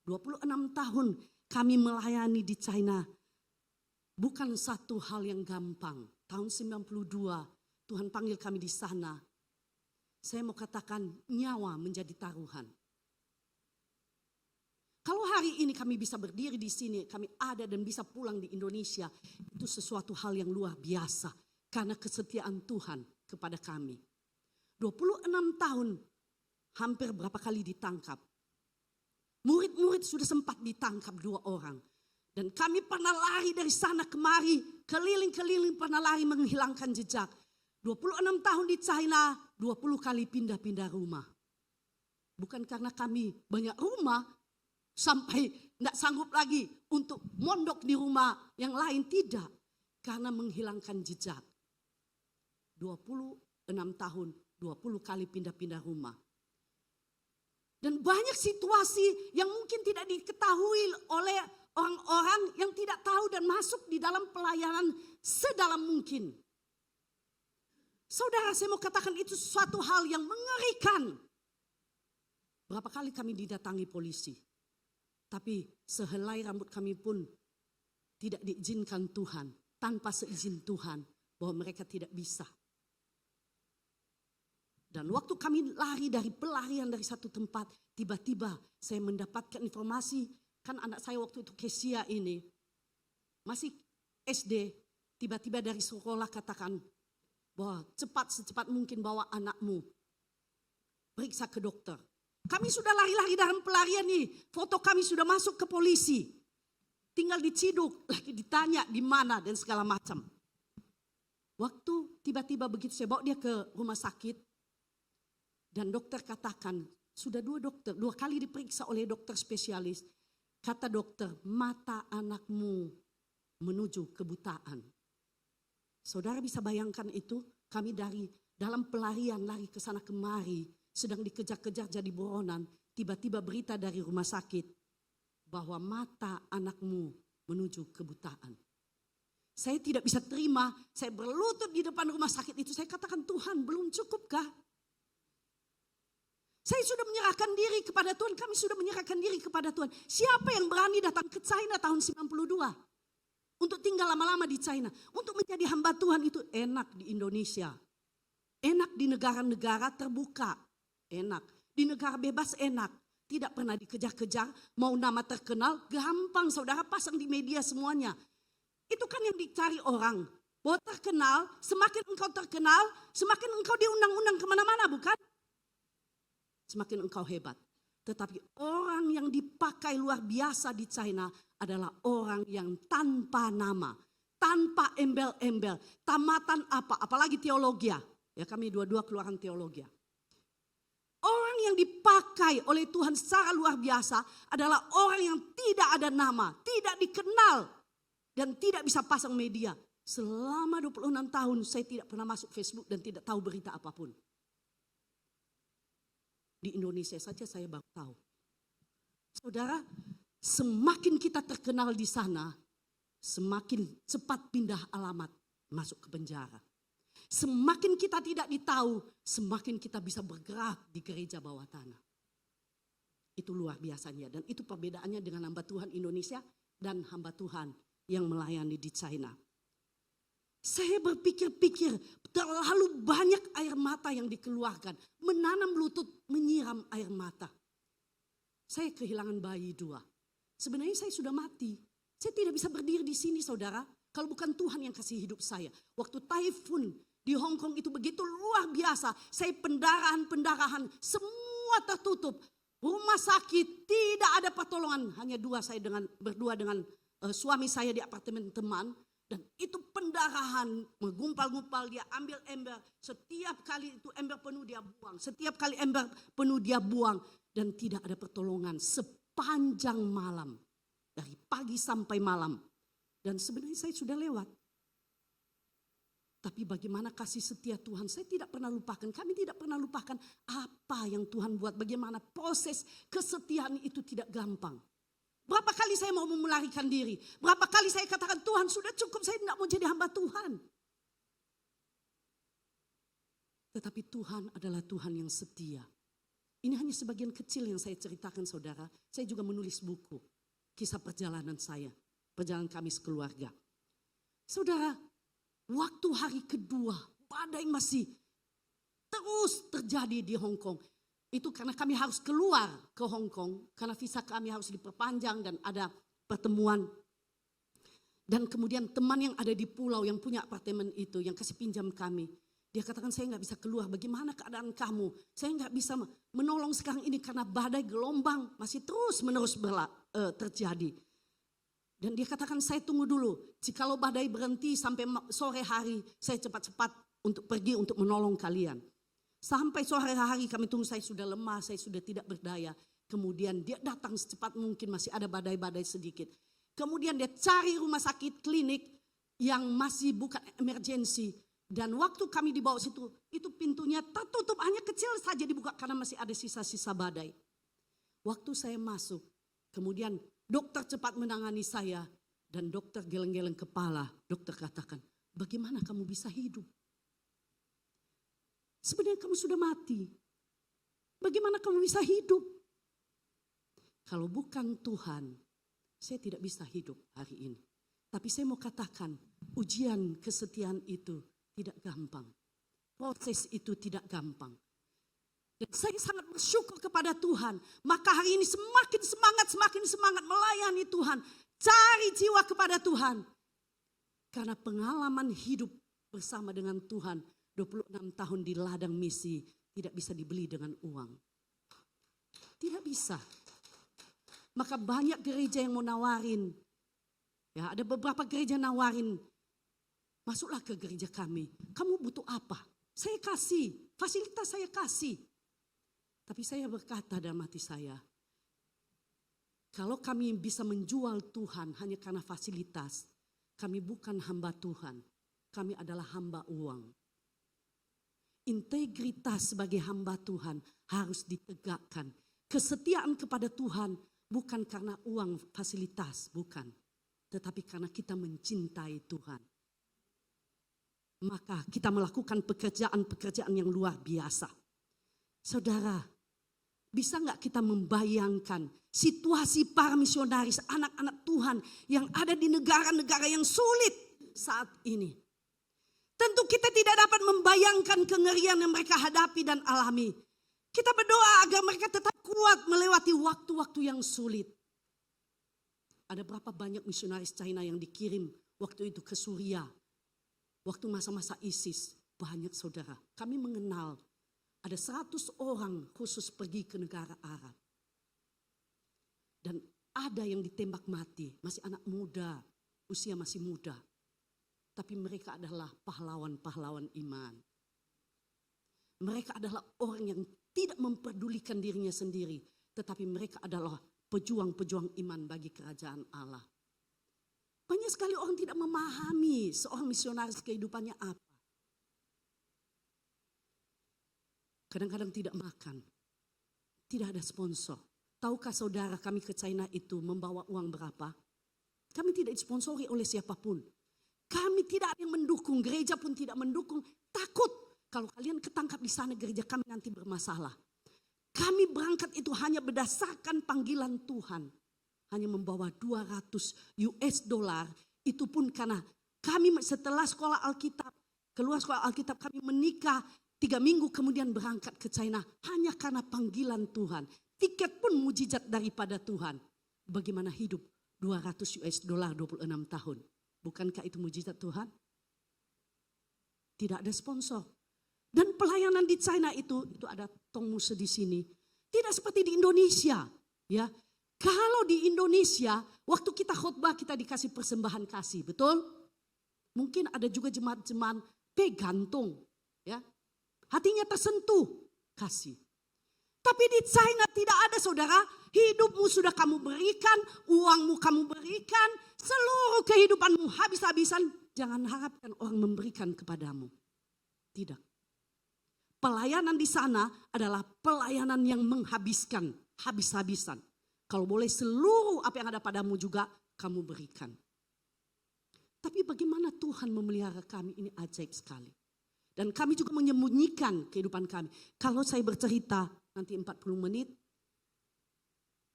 [SPEAKER 3] 26 tahun kami melayani di China. Bukan satu hal yang gampang. Tahun 92 Tuhan panggil kami di sana. Saya mau katakan nyawa menjadi taruhan. Kalau hari ini kami bisa berdiri di sini, kami ada dan bisa pulang di Indonesia, itu sesuatu hal yang luar biasa karena kesetiaan Tuhan kepada kami. 26 tahun, hampir berapa kali ditangkap. Murid-murid sudah sempat ditangkap 2 orang. Dan kami pernah lari dari sana kemari, keliling-keliling pernah lari menghilangkan jejak. 26 tahun di China, 20 kali pindah-pindah rumah. Bukan karena kami banyak rumah, sampai tidak sanggup lagi untuk mondok di rumah yang lain, tidak. Karena menghilangkan jejak. 26 tahun, 20 kali pindah-pindah rumah. Dan banyak situasi yang mungkin tidak diketahui oleh orang-orang yang tidak tahu dan masuk di dalam pelayanan sedalam mungkin. Saudara, saya mau katakan itu suatu hal yang mengerikan. Berapa kali kami didatangi polisi. Tapi sehelai rambut kami pun tidak diizinkan Tuhan. Tanpa seizin Tuhan bahwa mereka tidak bisa. Dan waktu kami lari dari pelarian dari satu tempat, tiba-tiba saya mendapatkan informasi, kan anak saya waktu itu Kesia ini, masih SD, tiba-tiba dari sekolah katakan bahwa secepat mungkin bawa anakmu periksa ke dokter. Kami sudah lari-lari dalam pelarian nih, foto kami sudah masuk ke polisi. Tinggal diciduk, lagi ditanya di mana dan segala macam. Waktu tiba-tiba begitu saya bawa dia ke rumah sakit, dan dokter katakan, sudah 2 dokter, 2 kali diperiksa oleh dokter spesialis. Kata dokter, mata anakmu menuju kebutaan. Saudara bisa bayangkan itu, kami dari dalam pelarian lari ke sana kemari, sedang dikejar-kejar jadi buronan, tiba-tiba berita dari rumah sakit bahwa mata anakmu menuju kebutaan. Saya tidak bisa terima, saya berlutut di depan rumah sakit itu, saya katakan, Tuhan belum cukupkah? Saya sudah menyerahkan diri kepada Tuhan, kami sudah menyerahkan diri kepada Tuhan. Siapa yang berani datang ke China tahun 92? Untuk tinggal lama-lama di China. Untuk menjadi hamba Tuhan itu enak di Indonesia. Enak di negara-negara terbuka. Enak. Di negara bebas enak. Tidak pernah dikejar-kejar. Mau nama terkenal, gampang saudara pasang di media semuanya. Itu kan yang dicari orang. Bahwa terkenal, semakin engkau terkenal, semakin engkau diundang-undang kemana-mana, bukan? Semakin engkau hebat. Tetapi orang yang dipakai luar biasa di China adalah orang yang tanpa nama, tanpa embel-embel, tamatan apa, apalagi teologi. Ya, kami dua-dua keluaran teologi. Orang yang dipakai oleh Tuhan secara luar biasa adalah orang yang tidak ada nama, tidak dikenal, dan tidak bisa pasang media. Selama 26 tahun saya tidak pernah masuk Facebook dan tidak tahu berita apapun. Di Indonesia saja saya baru tahu. Saudara, semakin kita terkenal di sana, semakin cepat pindah alamat masuk ke penjara. Semakin kita tidak ditahu, semakin kita bisa bergerak di gereja bawah tanah. Itu luar biasanya, dan itu perbedaannya dengan hamba Tuhan Indonesia dan hamba Tuhan yang melayani di China. Saya berpikir-pikir terlalu banyak air mata yang dikeluarkan. Menanam lutut, menyiram air mata. Saya kehilangan bayi 2. Sebenarnya saya sudah mati. Saya tidak bisa berdiri di sini saudara. Kalau bukan Tuhan yang kasih hidup saya. Waktu taifun di Hong Kong itu begitu luar biasa. Saya pendarahan, semua tertutup. Rumah sakit, tidak ada pertolongan. Hanya 2 saya berdua dengan suami saya di apartemen teman. Dan itu pendarahan, menggumpal-gumpal, dia ambil ember. Setiap kali itu ember penuh dia buang. Setiap kali ember penuh dia buang. Dan tidak ada pertolongan sepanjang malam. Dari pagi sampai malam. Dan sebenarnya saya sudah lewat. Tapi bagaimana kasih setia Tuhan, saya tidak pernah lupakan. Kami tidak pernah lupakan apa yang Tuhan buat. Bagaimana proses kesetiaan itu tidak gampang. Berapa kali saya mau melarikan diri. Berapa kali saya katakan Tuhan sudah cukup, saya tidak mau jadi hamba Tuhan. Tetapi Tuhan adalah Tuhan yang setia. Ini hanya sebagian kecil yang saya ceritakan saudara. Saya juga menulis buku. Kisah perjalanan saya. Perjalanan kami sekeluarga. Saudara, waktu hari kedua badai masih terus terjadi di Hong Kong. Itu karena kami harus keluar ke Hong Kong. Karena visa kami harus diperpanjang dan ada pertemuan. Dan kemudian teman yang ada di pulau yang punya apartemen itu yang kasih pinjam kami. Dia katakan saya nggak bisa keluar, bagaimana keadaan kamu? Saya nggak bisa menolong sekarang ini karena badai gelombang masih terus menerus terjadi. Dan dia katakan saya tunggu dulu, jikalau badai berhenti sampai sore hari saya cepat-cepat untuk pergi untuk menolong kalian. Sampai sore hari kami tunggu, saya sudah lemah, saya sudah tidak berdaya. Kemudian dia datang secepat mungkin, masih ada badai-badai sedikit. Kemudian dia cari rumah sakit klinik yang masih bukan emergensi. Dan waktu kami dibawa situ, itu pintunya tertutup, hanya kecil saja dibuka karena masih ada sisa-sisa badai. Waktu saya masuk, kemudian dokter cepat menangani saya. Dan dokter geleng-geleng kepala, dokter katakan, bagaimana kamu bisa hidup? Sebenarnya kamu sudah mati. Bagaimana kamu bisa hidup? Kalau bukan Tuhan, saya tidak bisa hidup hari ini. Tapi saya mau katakan, ujian kesetiaan itu tidak gampang. Proses itu tidak gampang. Dan saya sangat bersyukur kepada Tuhan. Maka hari ini semakin semangat melayani Tuhan. Cari jiwa kepada Tuhan. Karena pengalaman hidup bersama dengan Tuhan 26 tahun di ladang misi tidak bisa dibeli dengan uang. Tidak bisa. Maka banyak gereja yang mau nawarin. Ya, ada beberapa gereja nawarin. Masuklah ke gereja kami. Kamu butuh apa? Saya kasih. Fasilitas saya kasih. Tapi saya berkata dalam hati saya, kalau kami bisa menjual Tuhan hanya karena fasilitas, kami bukan hamba Tuhan. Kami adalah hamba uang. Integritas sebagai hamba Tuhan harus ditegakkan. Kesetiaan kepada Tuhan bukan karena uang fasilitas, bukan. Tetapi karena kita mencintai Tuhan. Maka kita melakukan pekerjaan-pekerjaan yang luar biasa. Saudara, bisa nggak kita membayangkan situasi para misionaris, anak-anak Tuhan yang ada di negara-negara yang sulit saat ini? Tentu kita tidak dapat membayangkan kengerian yang mereka hadapi dan alami. Kita berdoa agar mereka tetap kuat melewati waktu-waktu yang sulit. Ada berapa banyak misionaris China yang dikirim waktu itu ke Suriah. Waktu masa-masa ISIS, banyak saudara. Kami mengenal ada 100 orang khusus pergi ke negara Arab. Dan ada yang ditembak mati, masih anak muda, usia masih muda. Tapi mereka adalah pahlawan-pahlawan iman. Mereka adalah orang yang tidak memperdulikan dirinya sendiri. Tetapi mereka adalah pejuang-pejuang iman bagi kerajaan Allah. Banyak sekali orang tidak memahami seorang misionaris kehidupannya apa. Kadang-kadang tidak makan, tidak ada sponsor. Tahukah saudara kami ke China itu membawa uang berapa? Kami tidak disponsori oleh siapapun. Kami tidak ada yang mendukung, gereja pun tidak mendukung. Takut kalau kalian ketangkap di sana gereja kami nanti bermasalah. Kami berangkat itu hanya berdasarkan panggilan Tuhan. Hanya membawa 200 US dollar, itu pun karena kami setelah sekolah Alkitab, keluar sekolah Alkitab kami menikah, 3 minggu kemudian berangkat ke China hanya karena panggilan Tuhan. Tiket pun mujizat daripada Tuhan. Bagaimana hidup 200 US dollar 26 tahun. Bukankah itu mujizat Tuhan? Tidak ada sponsor. Dan pelayanan di China itu ada Tong Muse di sini. Tidak seperti di Indonesia, ya. Kalau di Indonesia, waktu kita khotbah kita dikasih persembahan kasih, betul? Mungkin ada juga jemaat-jemaat pegantung, ya. Hatinya tersentuh, kasih. Tapi di China tidak ada saudara, hidupmu sudah kamu berikan, uangmu kamu berikan, seluruh kehidupanmu habis-habisan, jangan harapkan orang memberikan kepadamu. Tidak. Pelayanan di sana adalah pelayanan yang menghabiskan, habis-habisan. Kalau boleh seluruh apa yang ada padamu juga kamu berikan. Tapi bagaimana Tuhan memelihara kami, ini ajaib sekali. Dan kami juga menyembunyikan kehidupan kami. Kalau saya bercerita nanti 40 menit,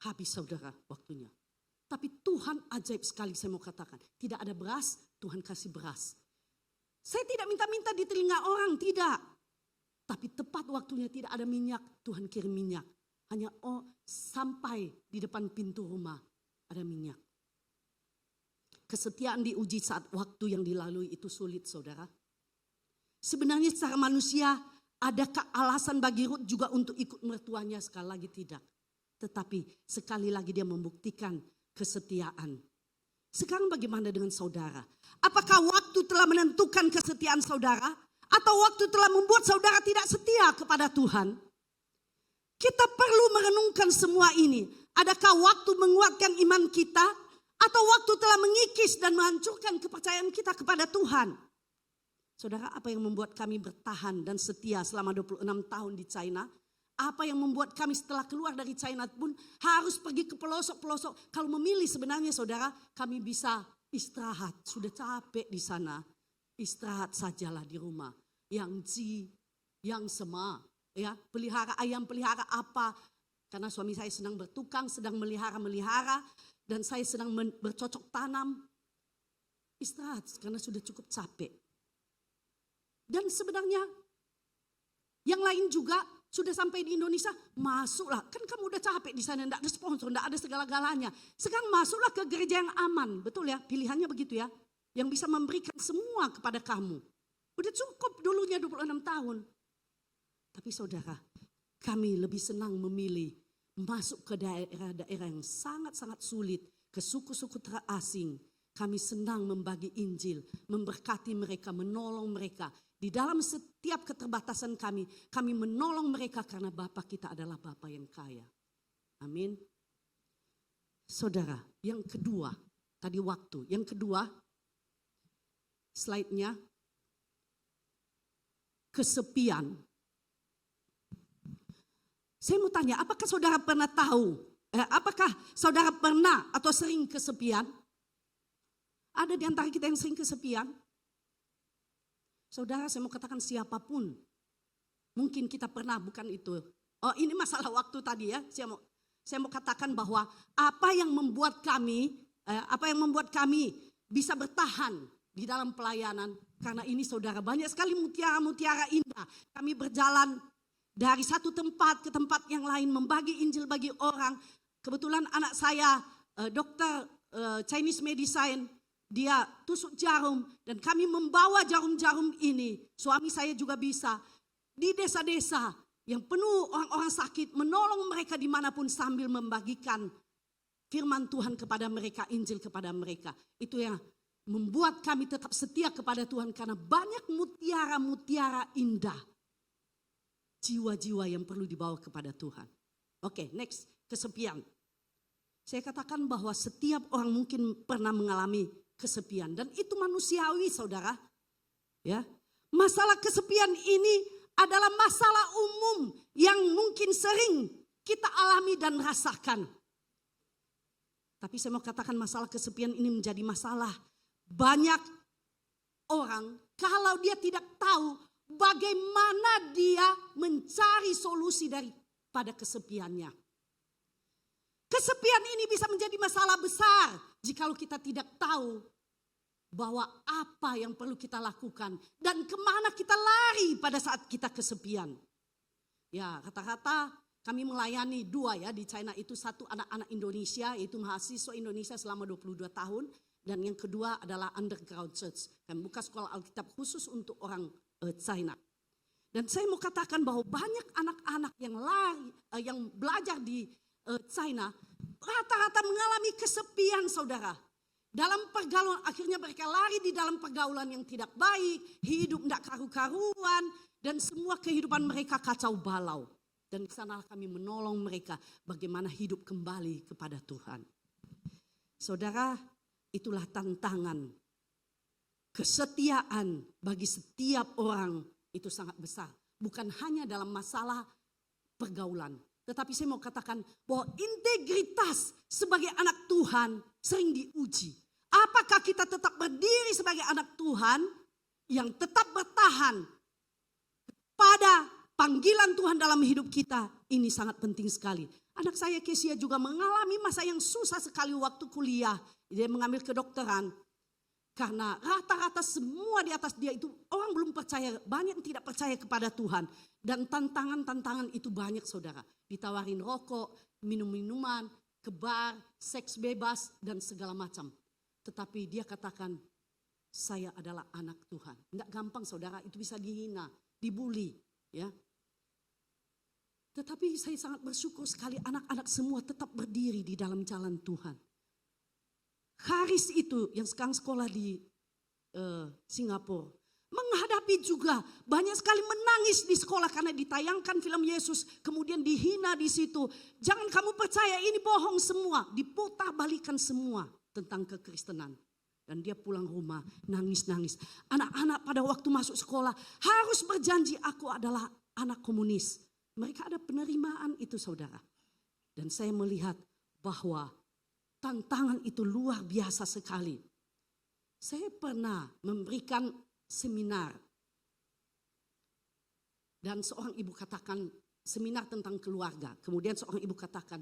[SPEAKER 3] habis saudara waktunya. Tapi Tuhan ajaib sekali saya mau katakan. Tidak ada beras, Tuhan kasih beras. Saya tidak minta-minta di telinga orang, tidak. Tapi tepat waktunya tidak ada minyak, Tuhan kirim minyak. Hanya sampai di depan pintu rumah ada minyak. Kesetiaan diuji saat waktu yang dilalui itu sulit saudara. Sebenarnya secara manusia, adakah alasan bagi Rut juga untuk ikut mertuanya? Sekali lagi tidak. Tetapi sekali lagi dia membuktikan kesetiaan. Sekarang bagaimana dengan saudara? Apakah waktu telah menentukan kesetiaan saudara? Atau waktu telah membuat saudara tidak setia kepada Tuhan? Kita perlu merenungkan semua ini. Adakah waktu menguatkan iman kita? Atau waktu telah mengikis dan menghancurkan kepercayaan kita kepada Tuhan? Saudara, apa yang membuat kami bertahan dan setia selama 26 tahun di China? Apa yang membuat kami setelah keluar dari China pun harus pergi ke pelosok-pelosok. Kalau memilih sebenarnya saudara, kami bisa istirahat. Sudah capek di sana, istirahat sajalah di rumah. Yang ji, yang sema, ya, pelihara ayam, pelihara apa. Karena suami saya sedang bertukang, sedang melihara, dan saya sedang bercocok tanam. Istirahat karena sudah cukup capek. Dan sebenarnya yang lain juga sudah sampai di Indonesia, masuklah. Kan kamu udah capek di sana, enggak ada sponsor, enggak ada segala-galanya. Sekarang masuklah ke gereja yang aman, betul ya? Pilihannya begitu ya. Yang bisa memberikan semua kepada kamu. Udah cukup dulunya 26 tahun. Tapi saudara, kami lebih senang memilih masuk ke daerah-daerah yang sangat-sangat sulit, ke suku-suku terasing. Kami senang membagi Injil, memberkati mereka, menolong mereka. Di dalam setiap keterbatasan kami menolong mereka karena Bapa kita adalah Bapa yang kaya. Amin. Saudara, yang kedua, tadi waktu. Yang kedua, slide-nya, kesepian. Saya mau tanya, apakah saudara pernah tahu, apakah saudara pernah atau sering kesepian? Ada di antara kita yang sering kesepian? Saudara, saya mau katakan siapapun, mungkin kita pernah, bukan itu. Oh, ini masalah waktu tadi ya. Saya mau katakan bahwa apa yang membuat kami bisa bertahan di dalam pelayanan, karena ini saudara, banyak sekali mutiara-mutiara indah. Kami berjalan dari satu tempat ke tempat yang lain, membagi Injil bagi orang. Kebetulan anak saya dokter Chinese medicine, dia tusuk jarum dan kami membawa jarum-jarum ini. Suami saya juga bisa di desa-desa yang penuh orang-orang sakit, menolong mereka dimanapun sambil membagikan firman Tuhan kepada mereka, Injil kepada mereka. Itu yang membuat kami tetap setia kepada Tuhan karena banyak mutiara-mutiara indah. Jiwa-jiwa yang perlu dibawa kepada Tuhan. Oke, next, kesepian. Saya katakan bahwa setiap orang mungkin pernah mengalami kesepian dan itu manusiawi saudara. Ya. Masalah kesepian ini adalah masalah umum yang mungkin sering kita alami dan rasakan. Tapi saya mau katakan masalah kesepian ini menjadi masalah banyak orang kalau dia tidak tahu bagaimana dia mencari solusi daripada kesepiannya. Kesepian ini bisa menjadi masalah besar jikalau kita tidak tahu bahwa apa yang perlu kita lakukan dan kemana kita lari pada saat kita kesepian. Ya, rata-rata kami melayani dua ya di China, itu satu anak-anak Indonesia, yaitu mahasiswa Indonesia selama 22 tahun. Dan yang kedua adalah underground church. Kami buka sekolah Alkitab khusus untuk orang China. Dan saya mau katakan bahwa banyak anak-anak yang yang belajar di China rata-rata mengalami kesepian saudara. Dalam pergaulan, akhirnya mereka lari di dalam pergaulan yang tidak baik, hidup tidak karu-karuan, dan semua kehidupan mereka kacau balau. Dan di sana kami menolong mereka bagaimana hidup kembali kepada Tuhan. Saudara, itulah tantangan. Kesetiaan bagi setiap orang itu sangat besar. Bukan hanya dalam masalah pergaulan. Tetapi saya mau katakan bahwa integritas sebagai anak Tuhan sering diuji. Apakah kita tetap berdiri sebagai anak Tuhan yang tetap bertahan pada panggilan Tuhan dalam hidup kita? Ini sangat penting sekali. Anak saya Kesia juga mengalami masa yang susah sekali waktu kuliah. Dia mengambil kedokteran. Karena rata-rata semua di atas dia itu orang belum percaya, banyak yang tidak percaya kepada Tuhan. Dan tantangan-tantangan itu banyak saudara. Ditawarin rokok, minum-minuman, ke bar, seks bebas dan segala macam. Tetapi dia katakan, saya adalah anak Tuhan. Enggak gampang saudara, itu bisa dihina, dibully. Ya. Tetapi saya sangat bersyukur sekali anak-anak semua tetap berdiri di dalam jalan Tuhan. Haris itu yang sekarang sekolah di Singapura. Menghadapi juga banyak sekali menangis di sekolah karena ditayangkan film Yesus. Kemudian dihina di situ. Jangan kamu percaya ini bohong semua. Diputar balikan semua tentang kekristenan. Dan dia pulang rumah nangis-nangis. Anak-anak pada waktu masuk sekolah harus berjanji aku adalah anak komunis. Mereka ada penerimaan itu saudara. Dan saya melihat bahwa tantangan itu luar biasa sekali. Saya pernah memberikan seminar. Dan seorang ibu katakan seminar tentang keluarga. Kemudian seorang ibu katakan,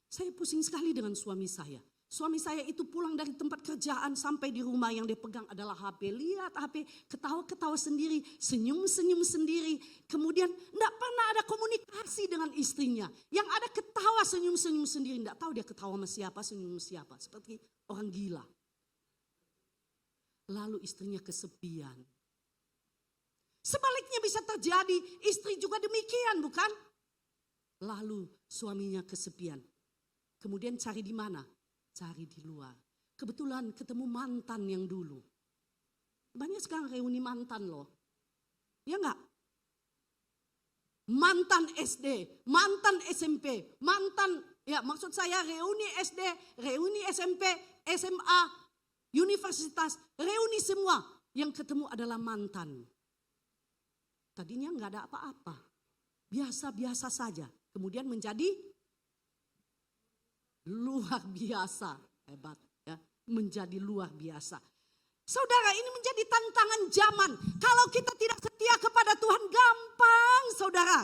[SPEAKER 3] saya pusing sekali dengan suami saya. Suami saya itu pulang dari tempat kerjaan sampai di rumah yang dia pegang adalah HP. Lihat HP, ketawa-ketawa sendiri, senyum-senyum sendiri. Kemudian tidak pernah ada komunikasi dengan istrinya. Yang ada ketawa senyum-senyum sendiri. Tidak tahu dia ketawa sama siapa, senyum sama siapa. Seperti orang gila. Lalu istrinya kesepian. Sebaliknya bisa terjadi, istri juga demikian bukan? Lalu suaminya kesepian. Kemudian cari di mana? Cari di luar. Kebetulan ketemu mantan yang dulu. Banyak sekarang reuni mantan loh. Ya enggak? Mantan SD, mantan SMP, mantan, ya maksud saya reuni SD, reuni SMP, SMA, universitas, reuni semua. Yang ketemu adalah mantan. Tadinya enggak ada apa-apa. Biasa-biasa saja. Kemudian menjadi luar biasa, hebat ya, menjadi luar biasa. Saudara, ini menjadi tantangan zaman. Kalau kita tidak setia kepada Tuhan, gampang saudara.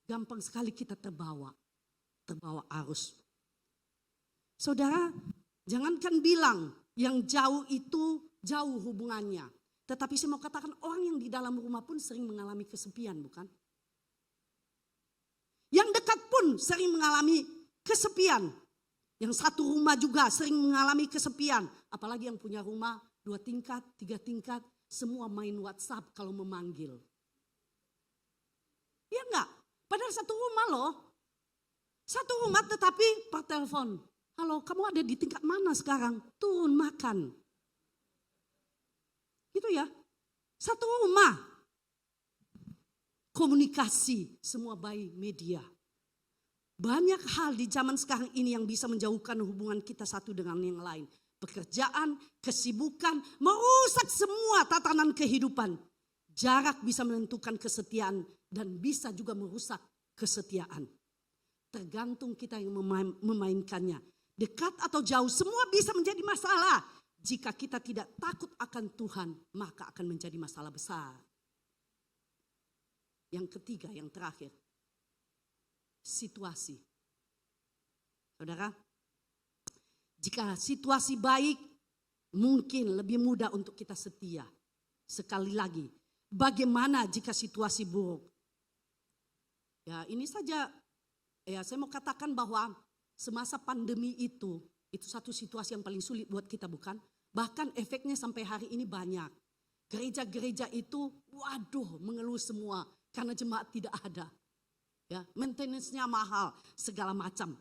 [SPEAKER 3] Gampang sekali kita terbawa arus. Saudara, jangankan bilang yang jauh itu jauh hubungannya. Tetapi saya mau katakan orang yang di dalam rumah pun sering mengalami kesepian, bukan? Yang dekat pun sering mengalami kesepian. Yang satu rumah juga sering mengalami kesepian. Apalagi yang punya rumah 2 tingkat, 3 tingkat. Semua main WhatsApp kalau memanggil. Iya enggak? Padahal satu rumah loh. Satu rumah tetapi per telepon. Halo, kamu ada di tingkat mana sekarang? Turun makan. Gitu ya. Satu rumah. Komunikasi semua by media. Banyak hal di zaman sekarang ini yang bisa menjauhkan hubungan kita satu dengan yang lain. Pekerjaan, kesibukan, merusak semua tatanan kehidupan. Jarak bisa menentukan kesetiaan dan bisa juga merusak kesetiaan. Tergantung kita yang memainkannya. Dekat atau jauh semua bisa menjadi masalah. Jika kita tidak takut akan Tuhan, maka akan menjadi masalah besar. Yang ketiga, yang terakhir. Situasi. Saudara, jika situasi baik, mungkin lebih mudah untuk kita setia. Sekali lagi, bagaimana jika situasi buruk? Ya, ini saja ya saya mau katakan bahwa semasa pandemi itu satu situasi yang paling sulit buat kita bukan? Bahkan efeknya sampai hari ini banyak. Gereja-gereja itu waduh mengeluh semua karena jemaat tidak ada. Ya, maintenance-nya mahal, segala macam.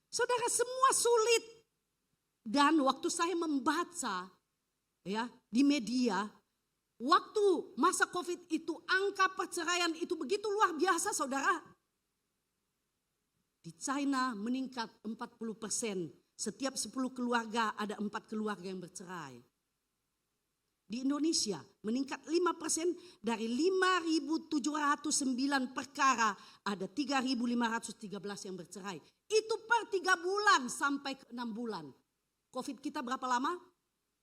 [SPEAKER 3] Saudara, semua sulit. Dan waktu saya membaca ya di media, waktu masa Covid itu angka perceraian itu begitu luar biasa, saudara. Di China meningkat 40%. Setiap 10 keluarga ada 4 keluarga yang bercerai. Di Indonesia meningkat 5% dari 5.709 perkara ada 3.513 yang bercerai. Itu per 3 bulan sampai ke 6 bulan. Covid kita berapa lama?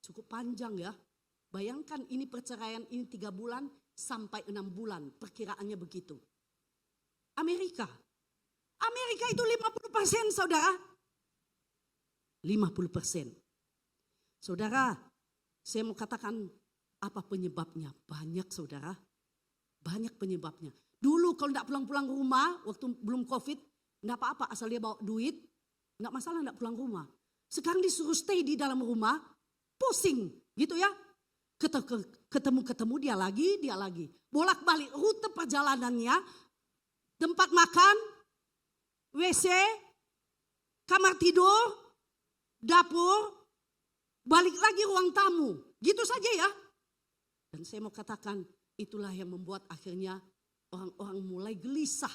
[SPEAKER 3] Cukup panjang ya. Bayangkan ini perceraian ini 3 bulan sampai 6 bulan. Perkiraannya begitu. Amerika itu 50% saudara. 50%. Saudara, saya mau katakan apa penyebabnya? Banyak saudara, banyak penyebabnya. Dulu kalau tidak pulang-pulang rumah, waktu belum Covid, tidak apa-apa asal dia bawa duit, tidak masalah tidak pulang rumah. Sekarang disuruh stay di dalam rumah, pusing. Gitu ya. Ketemu dia lagi. Bolak-balik rute perjalanannya, tempat makan, WC, kamar tidur, dapur, balik lagi ruang tamu. Gitu saja ya. Dan saya mau katakan itulah yang membuat akhirnya orang-orang mulai gelisah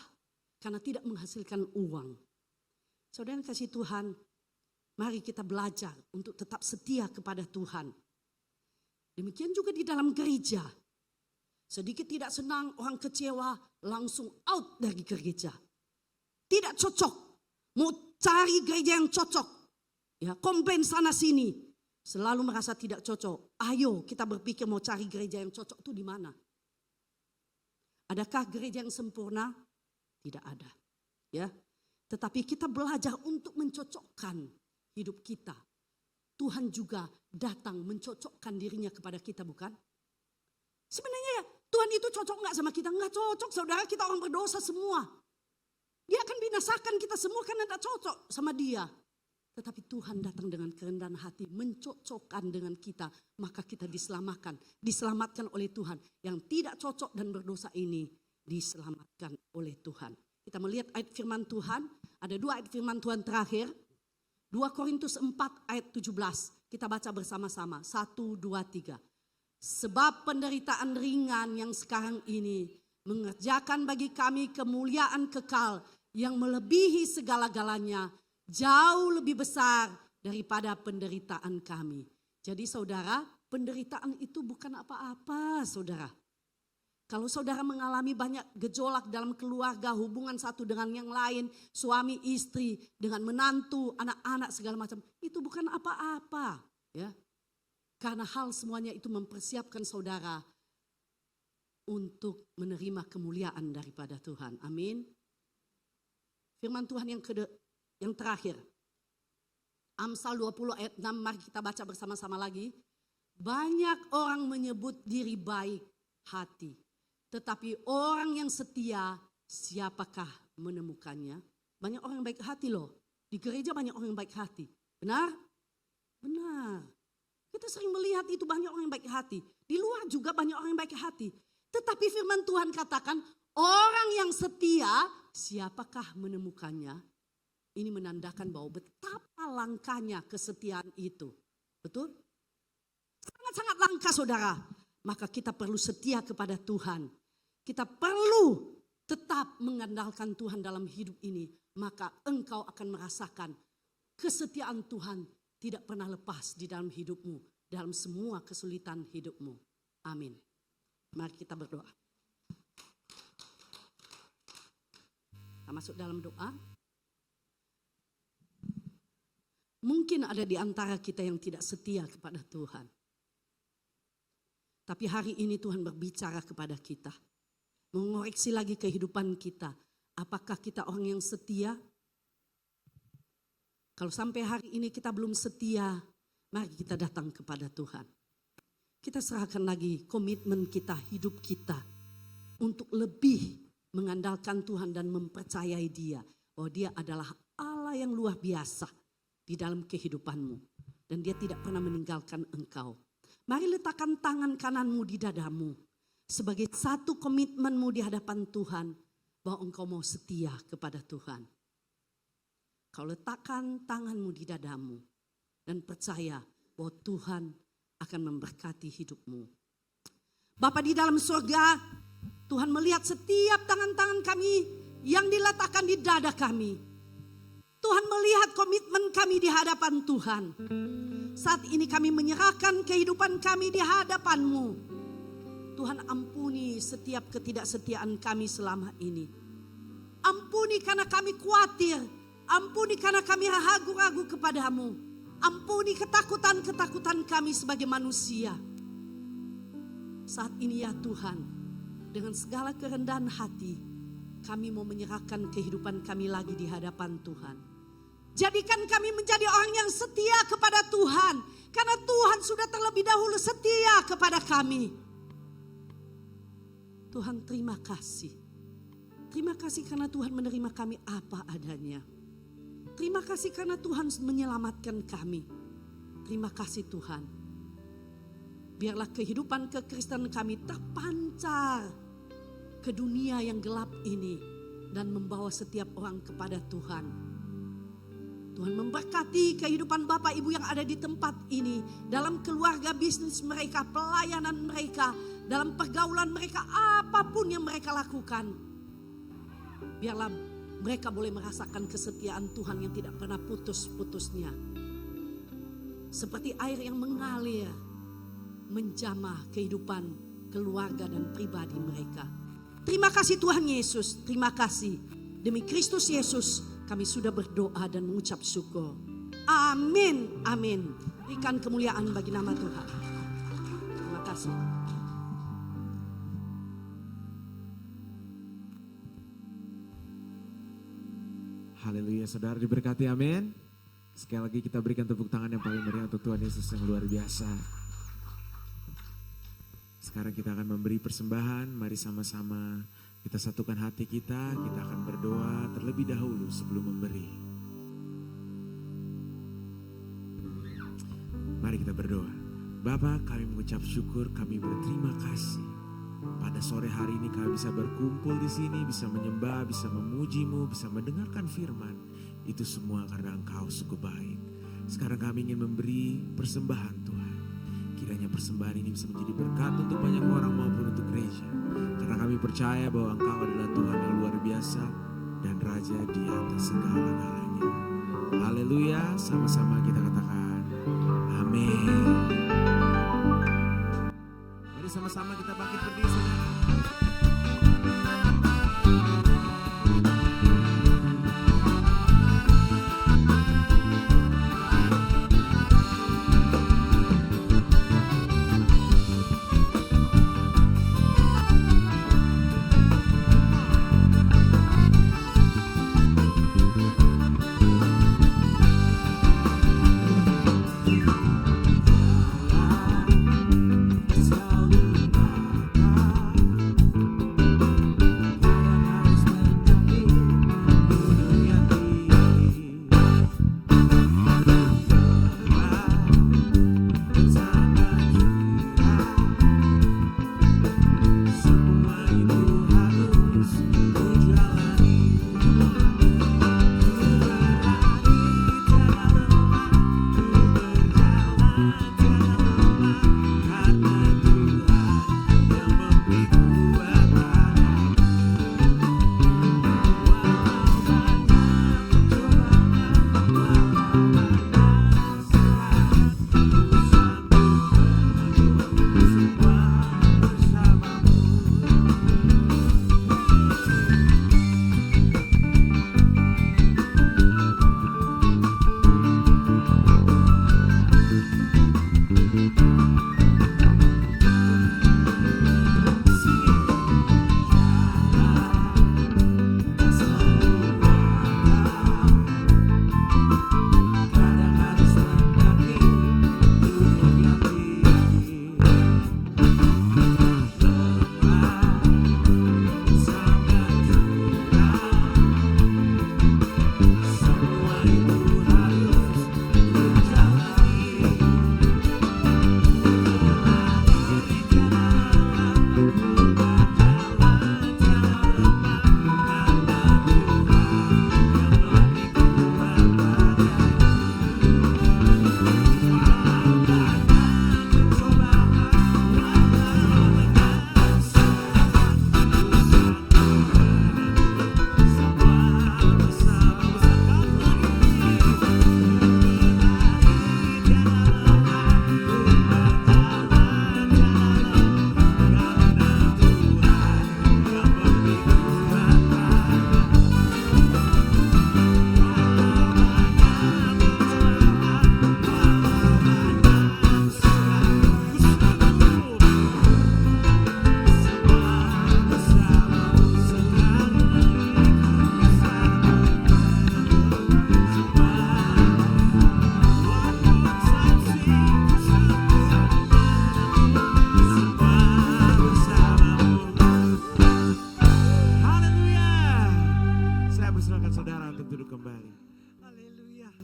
[SPEAKER 3] karena tidak menghasilkan uang. Saudara kasih Tuhan, mari kita belajar untuk tetap setia kepada Tuhan. Demikian juga di dalam gereja. Sedikit tidak senang, orang kecewa, langsung out dari gereja. Tidak cocok. Mau cari gereja yang cocok. Ya, komplain sana sini. Selalu merasa tidak cocok. Ayo kita berpikir mau cari gereja yang cocok itu di mana? Adakah gereja yang sempurna? Tidak ada. Ya. Tetapi kita belajar untuk mencocokkan hidup kita. Tuhan juga datang mencocokkan dirinya kepada kita, bukan? Sebenarnya Tuhan itu cocok enggak sama kita? Enggak cocok, saudara, kita orang berdosa semua. Dia akan binasakan kita semua karena tidak cocok sama dia. Tetapi Tuhan datang dengan kerendahan hati, mencocokkan dengan kita. Maka kita diselamatkan. Diselamatkan oleh Tuhan. Yang tidak cocok dan berdosa ini diselamatkan oleh Tuhan. Kita melihat ayat firman Tuhan. Ada 2 ayat firman Tuhan terakhir. 2 Korintus 4 ayat 17. Kita baca bersama-sama. 1, 2, 3. Sebab penderitaan ringan yang sekarang ini mengerjakan bagi kami kemuliaan kekal yang melebihi segala-galanya, jauh lebih besar daripada penderitaan kami. Jadi saudara, penderitaan itu bukan apa-apa, saudara. Kalau saudara mengalami banyak gejolak dalam keluarga, hubungan satu dengan yang lain, suami istri dengan menantu, anak-anak segala macam, itu bukan apa-apa, ya. Karena hal semuanya itu mempersiapkan saudara untuk menerima kemuliaan daripada Tuhan. Amin. Firman Tuhan yang terakhir. Amsal 20 ayat 6, mari kita baca bersama-sama lagi. Banyak orang menyebut diri baik hati. Tetapi orang yang setia, siapakah menemukannya? Banyak orang yang baik hati loh. Di gereja banyak orang yang baik hati. Benar? Benar. Kita sering melihat itu banyak orang yang baik hati. Di luar juga banyak orang yang baik hati. Tetapi firman Tuhan katakan, orang yang setia, siapakah menemukannya? Ini menandakan bahwa betapa langkanya kesetiaan itu. Betul? Sangat-sangat langka, saudara. Maka kita perlu setia kepada Tuhan. Kita perlu tetap mengandalkan Tuhan dalam hidup ini. Maka engkau akan merasakan kesetiaan Tuhan tidak pernah lepas di dalam hidupmu. Dalam semua kesulitan hidupmu. Amin. Mari kita berdoa. Kita masuk dalam doa. Mungkin ada di antara kita yang tidak setia kepada Tuhan. Tapi hari ini Tuhan berbicara kepada kita. Mengoreksi lagi kehidupan kita. Apakah kita orang yang setia? Kalau sampai hari ini kita belum setia, mari kita datang kepada Tuhan. Kita serahkan lagi komitmen kita, hidup kita. Untuk lebih mengandalkan Tuhan dan mempercayai Dia. Bahwa Dia adalah Allah yang luar biasa di dalam kehidupanmu. Dan Dia tidak pernah meninggalkan engkau. Mari letakkan tangan kananmu di dadamu. Sebagai satu komitmenmu di hadapan Tuhan. Bahwa engkau mau setia kepada Tuhan. Kau letakkan tanganmu di dadamu. Dan percaya bahwa Tuhan akan memberkati hidupmu. Bapa di dalam surga, Tuhan melihat setiap tangan-tangan kami yang diletakkan di dada kami. Tuhan melihat komitmen kami di hadapan Tuhan. Saat ini kami menyerahkan kehidupan kami di hadapan-Mu. Tuhan ampuni setiap ketidaksetiaan kami selama ini. Ampuni karena kami khawatir. Ampuni karena kami ragu-ragu kepadamu. Ampuni ketakutan-ketakutan kami sebagai manusia. Saat ini ya Tuhan, dengan segala kerendahan hati, kami mau menyerahkan kehidupan kami lagi di hadapan Tuhan. Jadikan kami menjadi orang yang setia kepada Tuhan. Karena Tuhan sudah terlebih dahulu setia kepada kami. Tuhan terima kasih. Terima kasih karena Tuhan menerima kami apa adanya. Terima kasih karena Tuhan menyelamatkan kami. Terima kasih Tuhan. Biarlah kehidupan kekristenan kami terpancar ke dunia yang gelap ini dan membawa setiap orang kepada Tuhan. Tuhan memberkati kehidupan Bapak Ibu yang ada di tempat ini, dalam keluarga, bisnis mereka, pelayanan mereka, dalam pergaulan mereka, apapun yang mereka lakukan. Biarlah mereka boleh merasakan kesetiaan Tuhan yang tidak pernah putus-putusnya. Seperti air yang mengalir, menjamah kehidupan keluarga dan pribadi mereka. Terima kasih Tuhan Yesus, terima kasih. Demi Kristus Yesus kami sudah berdoa dan mengucap syukur. Amin, amin. Berikan kemuliaan bagi nama Tuhan. Terima kasih.
[SPEAKER 1] Haleluya, saudara diberkati, amin. Sekali lagi kita berikan tepuk tangan yang paling meriah untuk Tuhan Yesus yang luar biasa. Sekarang kita akan memberi persembahan, mari sama-sama kita satukan hati kita akan berdoa terlebih dahulu sebelum memberi. Mari kita berdoa. Bapa, kami mengucap syukur, kami berterima kasih. Pada sore hari ini kami bisa berkumpul di sini, bisa menyembah, bisa memuji-Mu, bisa mendengarkan firman. Itu semua karena Engkau sungguh baik. Sekarang kami ingin memberi persembahan Tuhan. Kiranya persembahan ini bisa menjadi berkat untuk banyak orang maupun untuk gereja. Karena kami percaya bahwa Engkau adalah Tuhan yang luar biasa dan Raja di atas segala-galanya. Haleluya, sama-sama kita katakan amin. Mari sama-sama kita bangkit berdiri saudara.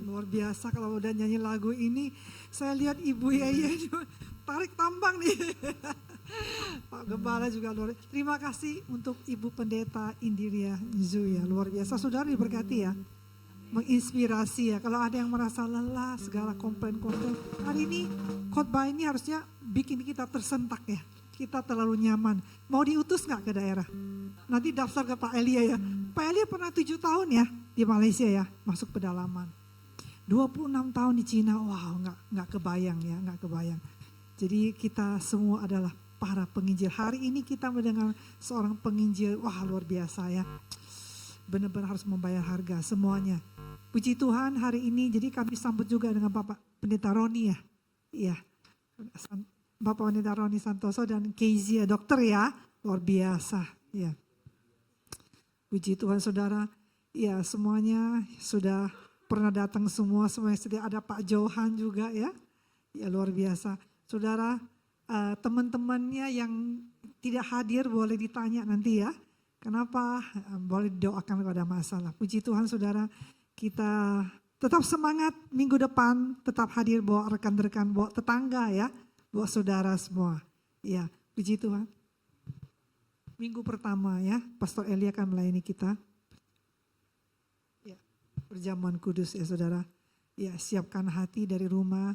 [SPEAKER 4] Luar biasa kalau udah nyanyi lagu ini. Saya lihat Ibu Yaya tarik tambang nih. Pak Gembala juga luar biasa. Terima kasih untuk Ibu Pendeta Indiria Zu ya, luar biasa. Saudara diberkati ya, menginspirasi ya. Kalau ada yang merasa lelah, segala komplain-komplain, hari ini khotbah ini harusnya bikin kita tersentak ya. Kita terlalu nyaman. Mau diutus gak ke daerah? Nanti daftar ke Pak Elia ya. Pak Elia pernah 7 tahun ya di Malaysia ya, masuk pedalaman. 26 tahun di Cina, wow nggak kebayang ya, nggak kebayang. Jadi kita semua adalah para penginjil. Hari ini kita mendengar seorang penginjil, wah luar biasa ya. Benar-benar harus membayar harga semuanya. Puji Tuhan hari ini, jadi kami sambut juga dengan Bapak Pendeta Roni ya. Iya, Bapak Pendeta Roni Santoso dan Kezia dokter ya, luar biasa ya. Puji Tuhan saudara, ya semuanya sudah pernah datang semua sedia. Ada Pak Johan juga ya, ya luar biasa. Saudara, teman-temannya yang tidak hadir boleh ditanya nanti ya. Kenapa? Boleh doakan kalau ada masalah. Puji Tuhan saudara, kita tetap semangat minggu depan, tetap hadir bawa rekan-rekan, bawa tetangga ya, bawa saudara semua. Ya, puji Tuhan. Minggu pertama ya, Pastor Eli akan melayani kita. Ya, perjamuan kudus ya saudara. Ya, siapkan hati dari rumah.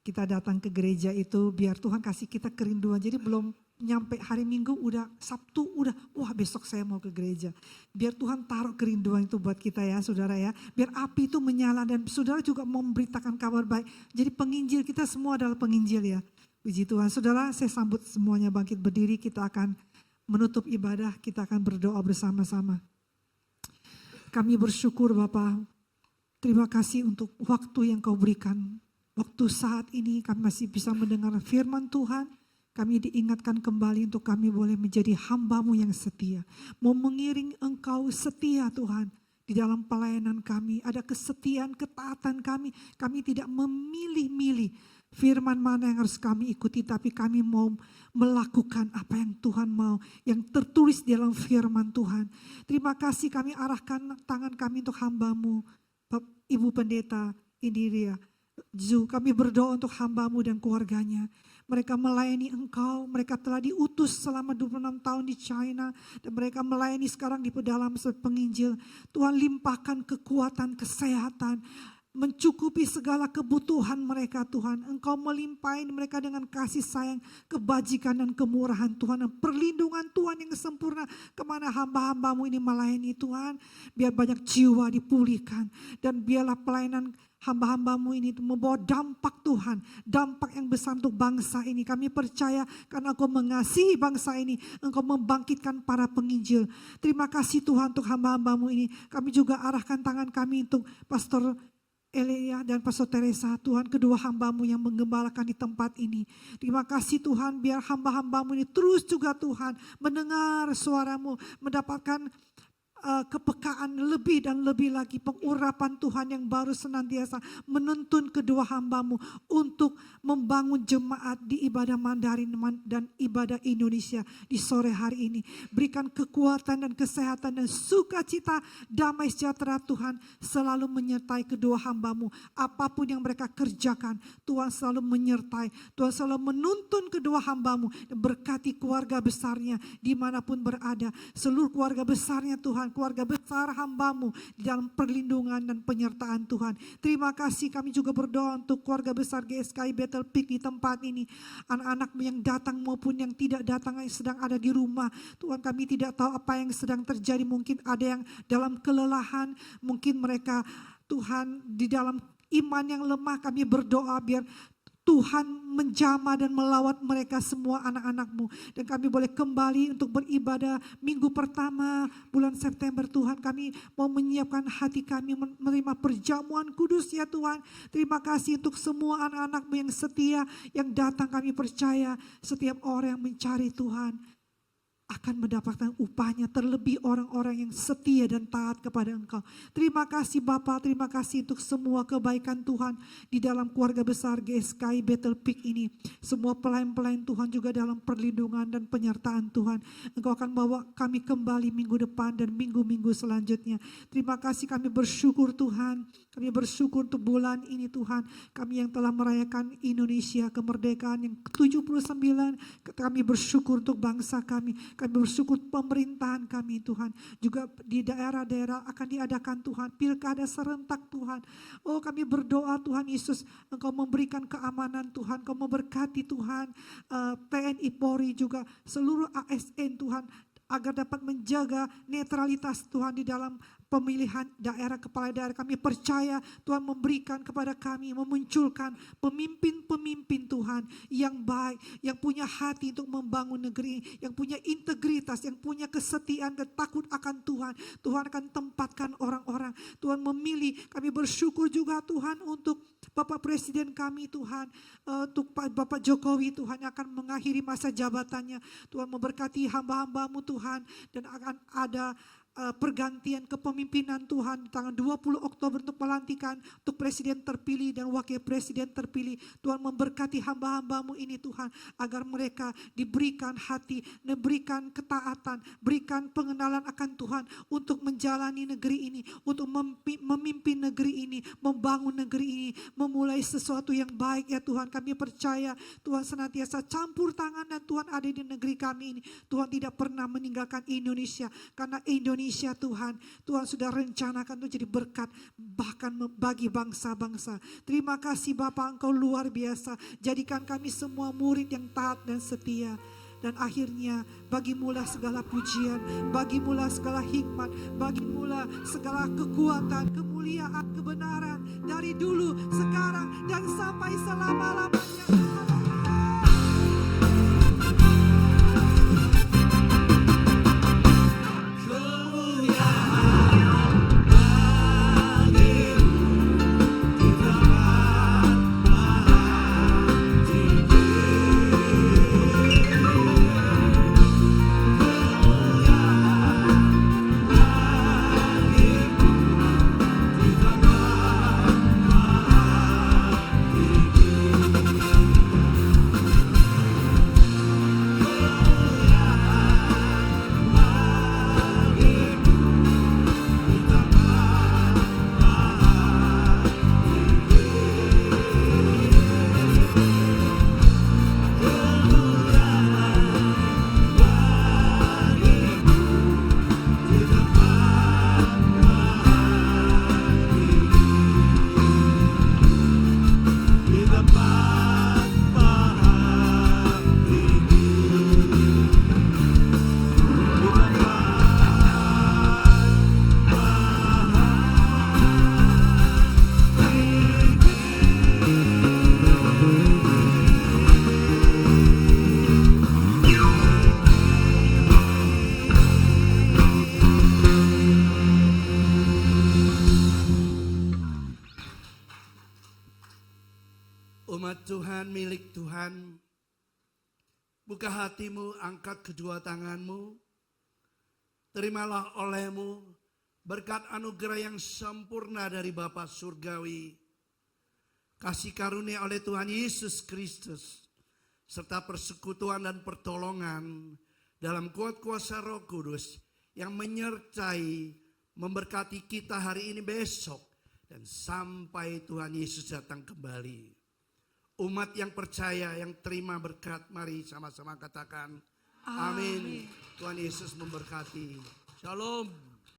[SPEAKER 4] Kita datang ke gereja itu biar Tuhan kasih kita kerinduan. Jadi belum nyampe hari Minggu udah Sabtu udah wah besok saya mau ke gereja. Biar Tuhan taruh kerinduan itu buat kita ya saudara ya. Biar api itu menyala dan saudara juga memberitakan kabar baik. Jadi penginjil kita semua adalah penginjil ya. Puji Tuhan. Saudara saya sambut semuanya bangkit berdiri, kita akan menutup ibadah, kita akan berdoa bersama-sama. Kami bersyukur Bapa, terima kasih untuk waktu yang Kau berikan. Waktu saat ini kami masih bisa mendengar firman Tuhan. Kami diingatkan kembali untuk kami boleh menjadi hamba-Mu yang setia. Mau mengiring Engkau setia Tuhan. Di dalam pelayanan kami ada kesetiaan, ketaatan kami. Kami tidak memilih-milih firman mana yang harus kami ikuti. Tapi kami mau melakukan apa yang Tuhan mau. Yang tertulis di dalam firman Tuhan. Terima kasih kami arahkan tangan kami untuk hamba-Mu. Ibu Pendeta Indiria Zu, kami berdoa untuk hamba-Mu dan keluarganya. Mereka melayani Engkau, mereka telah diutus selama 26 tahun di China. Dan mereka melayani sekarang di pedalaman sebagai penginjil. Tuhan limpahkan kekuatan, kesehatan, mencukupi segala kebutuhan mereka Tuhan. Engkau melimpahin mereka dengan kasih sayang, kebajikan dan kemurahan Tuhan. Dan perlindungan Tuhan yang sempurna kemana hamba-hamba-Mu ini melayani Tuhan. Biar banyak jiwa dipulihkan. Dan biarlah pelayanan hamba-hamba-Mu ini membawa dampak Tuhan, dampak yang besar untuk bangsa ini. Kami percaya karena Engkau mengasihi bangsa ini, Engkau membangkitkan para penginjil. Terima kasih Tuhan untuk hamba-hamba-Mu ini. Kami juga arahkan tangan kami untuk Pastor Elia dan Pastor Teresa, Tuhan kedua hamba-Mu yang menggembalakan di tempat ini. Terima kasih Tuhan, biar hamba-hamba-Mu ini terus juga Tuhan mendengar suara-Mu, mendapatkan kepekaan lebih dan lebih lagi, pengurapan Tuhan yang baru senantiasa menuntun kedua hamba-Mu untuk membangun jemaat di ibadah Mandarin dan ibadah Indonesia di sore hari ini. Berikan kekuatan dan kesehatan dan sukacita, damai sejahtera Tuhan selalu menyertai kedua hamba-Mu. Apapun yang mereka kerjakan, Tuhan selalu menyertai, Tuhan selalu menuntun kedua hamba-Mu dan berkati keluarga besarnya dimanapun berada. Seluruh keluarga besarnya Tuhan, keluarga besar hamba-Mu di dalam perlindungan dan penyertaan Tuhan. Terima kasih, kami juga berdoa untuk keluarga besar GSKI Bethel Peak di tempat ini. Anak-anak yang datang maupun yang tidak datang, yang sedang ada di rumah. Tuhan, kami tidak tahu apa yang sedang terjadi. Mungkin ada yang dalam kelelahan, mungkin mereka Tuhan di dalam iman yang lemah. Kami berdoa biar Tuhan menjamah dan melawat mereka semua anak-anak-Mu. Dan kami boleh kembali untuk beribadah minggu pertama bulan September Tuhan. Kami mau menyiapkan hati kami menerima perjamuan kudus ya Tuhan. Terima kasih untuk semua anak-anak-Mu yang setia yang datang. Kami percaya setiap orang yang mencari Tuhan akan mendapatkan upahnya, terlebih orang-orang yang setia dan taat kepada Engkau. Terima kasih Bapa, terima kasih untuk semua kebaikan Tuhan di dalam keluarga besar GSKI Bethel Peak ini. Semua pelayan-pelayan Tuhan juga dalam perlindungan dan penyertaan Tuhan. Engkau akan bawa kami kembali minggu depan dan minggu-minggu selanjutnya. Terima kasih, kami bersyukur Tuhan. Kami bersyukur untuk bulan ini Tuhan. Kami yang telah merayakan Indonesia kemerdekaan yang ke-79. Kami bersyukur untuk bangsa kami. Kami bersyukur pemerintahan kami Tuhan. Juga di daerah-daerah akan diadakan Tuhan pilkada serentak Tuhan. Oh, kami berdoa Tuhan Yesus, Engkau memberikan keamanan Tuhan. Engkau memberkati Tuhan TNI Polri juga seluruh ASN Tuhan, agar dapat menjaga netralitas Tuhan di dalam pemilihan daerah, kepala daerah. Kami percaya Tuhan memberikan kepada kami, memunculkan pemimpin-pemimpin Tuhan yang baik, yang punya hati untuk membangun negeri, yang punya integritas, yang punya kesetiaan dan takut akan Tuhan. Tuhan akan tempatkan orang-orang, Tuhan memilih. Kami bersyukur juga Tuhan untuk Bapak Presiden kami Tuhan, untuk Bapak Jokowi Tuhan yang akan mengakhiri masa jabatannya. Tuhan memberkati hamba-hambamu Tuhan, dan akan ada pergantian kepemimpinan Tuhan tanggal 20 Oktober untuk pelantikan untuk presiden terpilih dan wakil presiden terpilih. Tuhan memberkati hamba-hambamu ini Tuhan, agar mereka diberikan hati, diberikan ketaatan, berikan pengenalan akan Tuhan untuk menjalani negeri ini, untuk memimpin negeri ini, membangun negeri ini, memulai sesuatu yang baik ya Tuhan. Kami percaya Tuhan senantiasa campur tangan dan Tuhan ada di negeri kami ini. Tuhan tidak pernah meninggalkan Indonesia, karena Indonesia Tuhan sudah rencanakan untuk jadi berkat bahkan bagi bangsa-bangsa. Terima kasih Bapa, Engkau luar biasa. Jadikan kami semua murid yang taat dan setia. Dan akhirnya bagimulah segala pujian, bagimulah segala hikmat, bagimulah segala kekuatan, kemuliaan, kebenaran dari dulu, sekarang, dan sampai selama-lamanya.
[SPEAKER 5] Umat Tuhan, milik Tuhan, buka hatimu, angkat kedua tanganmu, terimalah olehmu berkat anugerah yang sempurna dari Bapa Surgawi, kasih karunia oleh Tuhan Yesus Kristus, serta persekutuan dan pertolongan dalam kuat kuasa Roh Kudus yang menyertai, memberkati kita hari ini, besok, dan sampai Tuhan Yesus datang kembali. Umat yang percaya, yang terima berkat, mari sama-sama katakan amin. Tuhan Yesus memberkati. Shalom.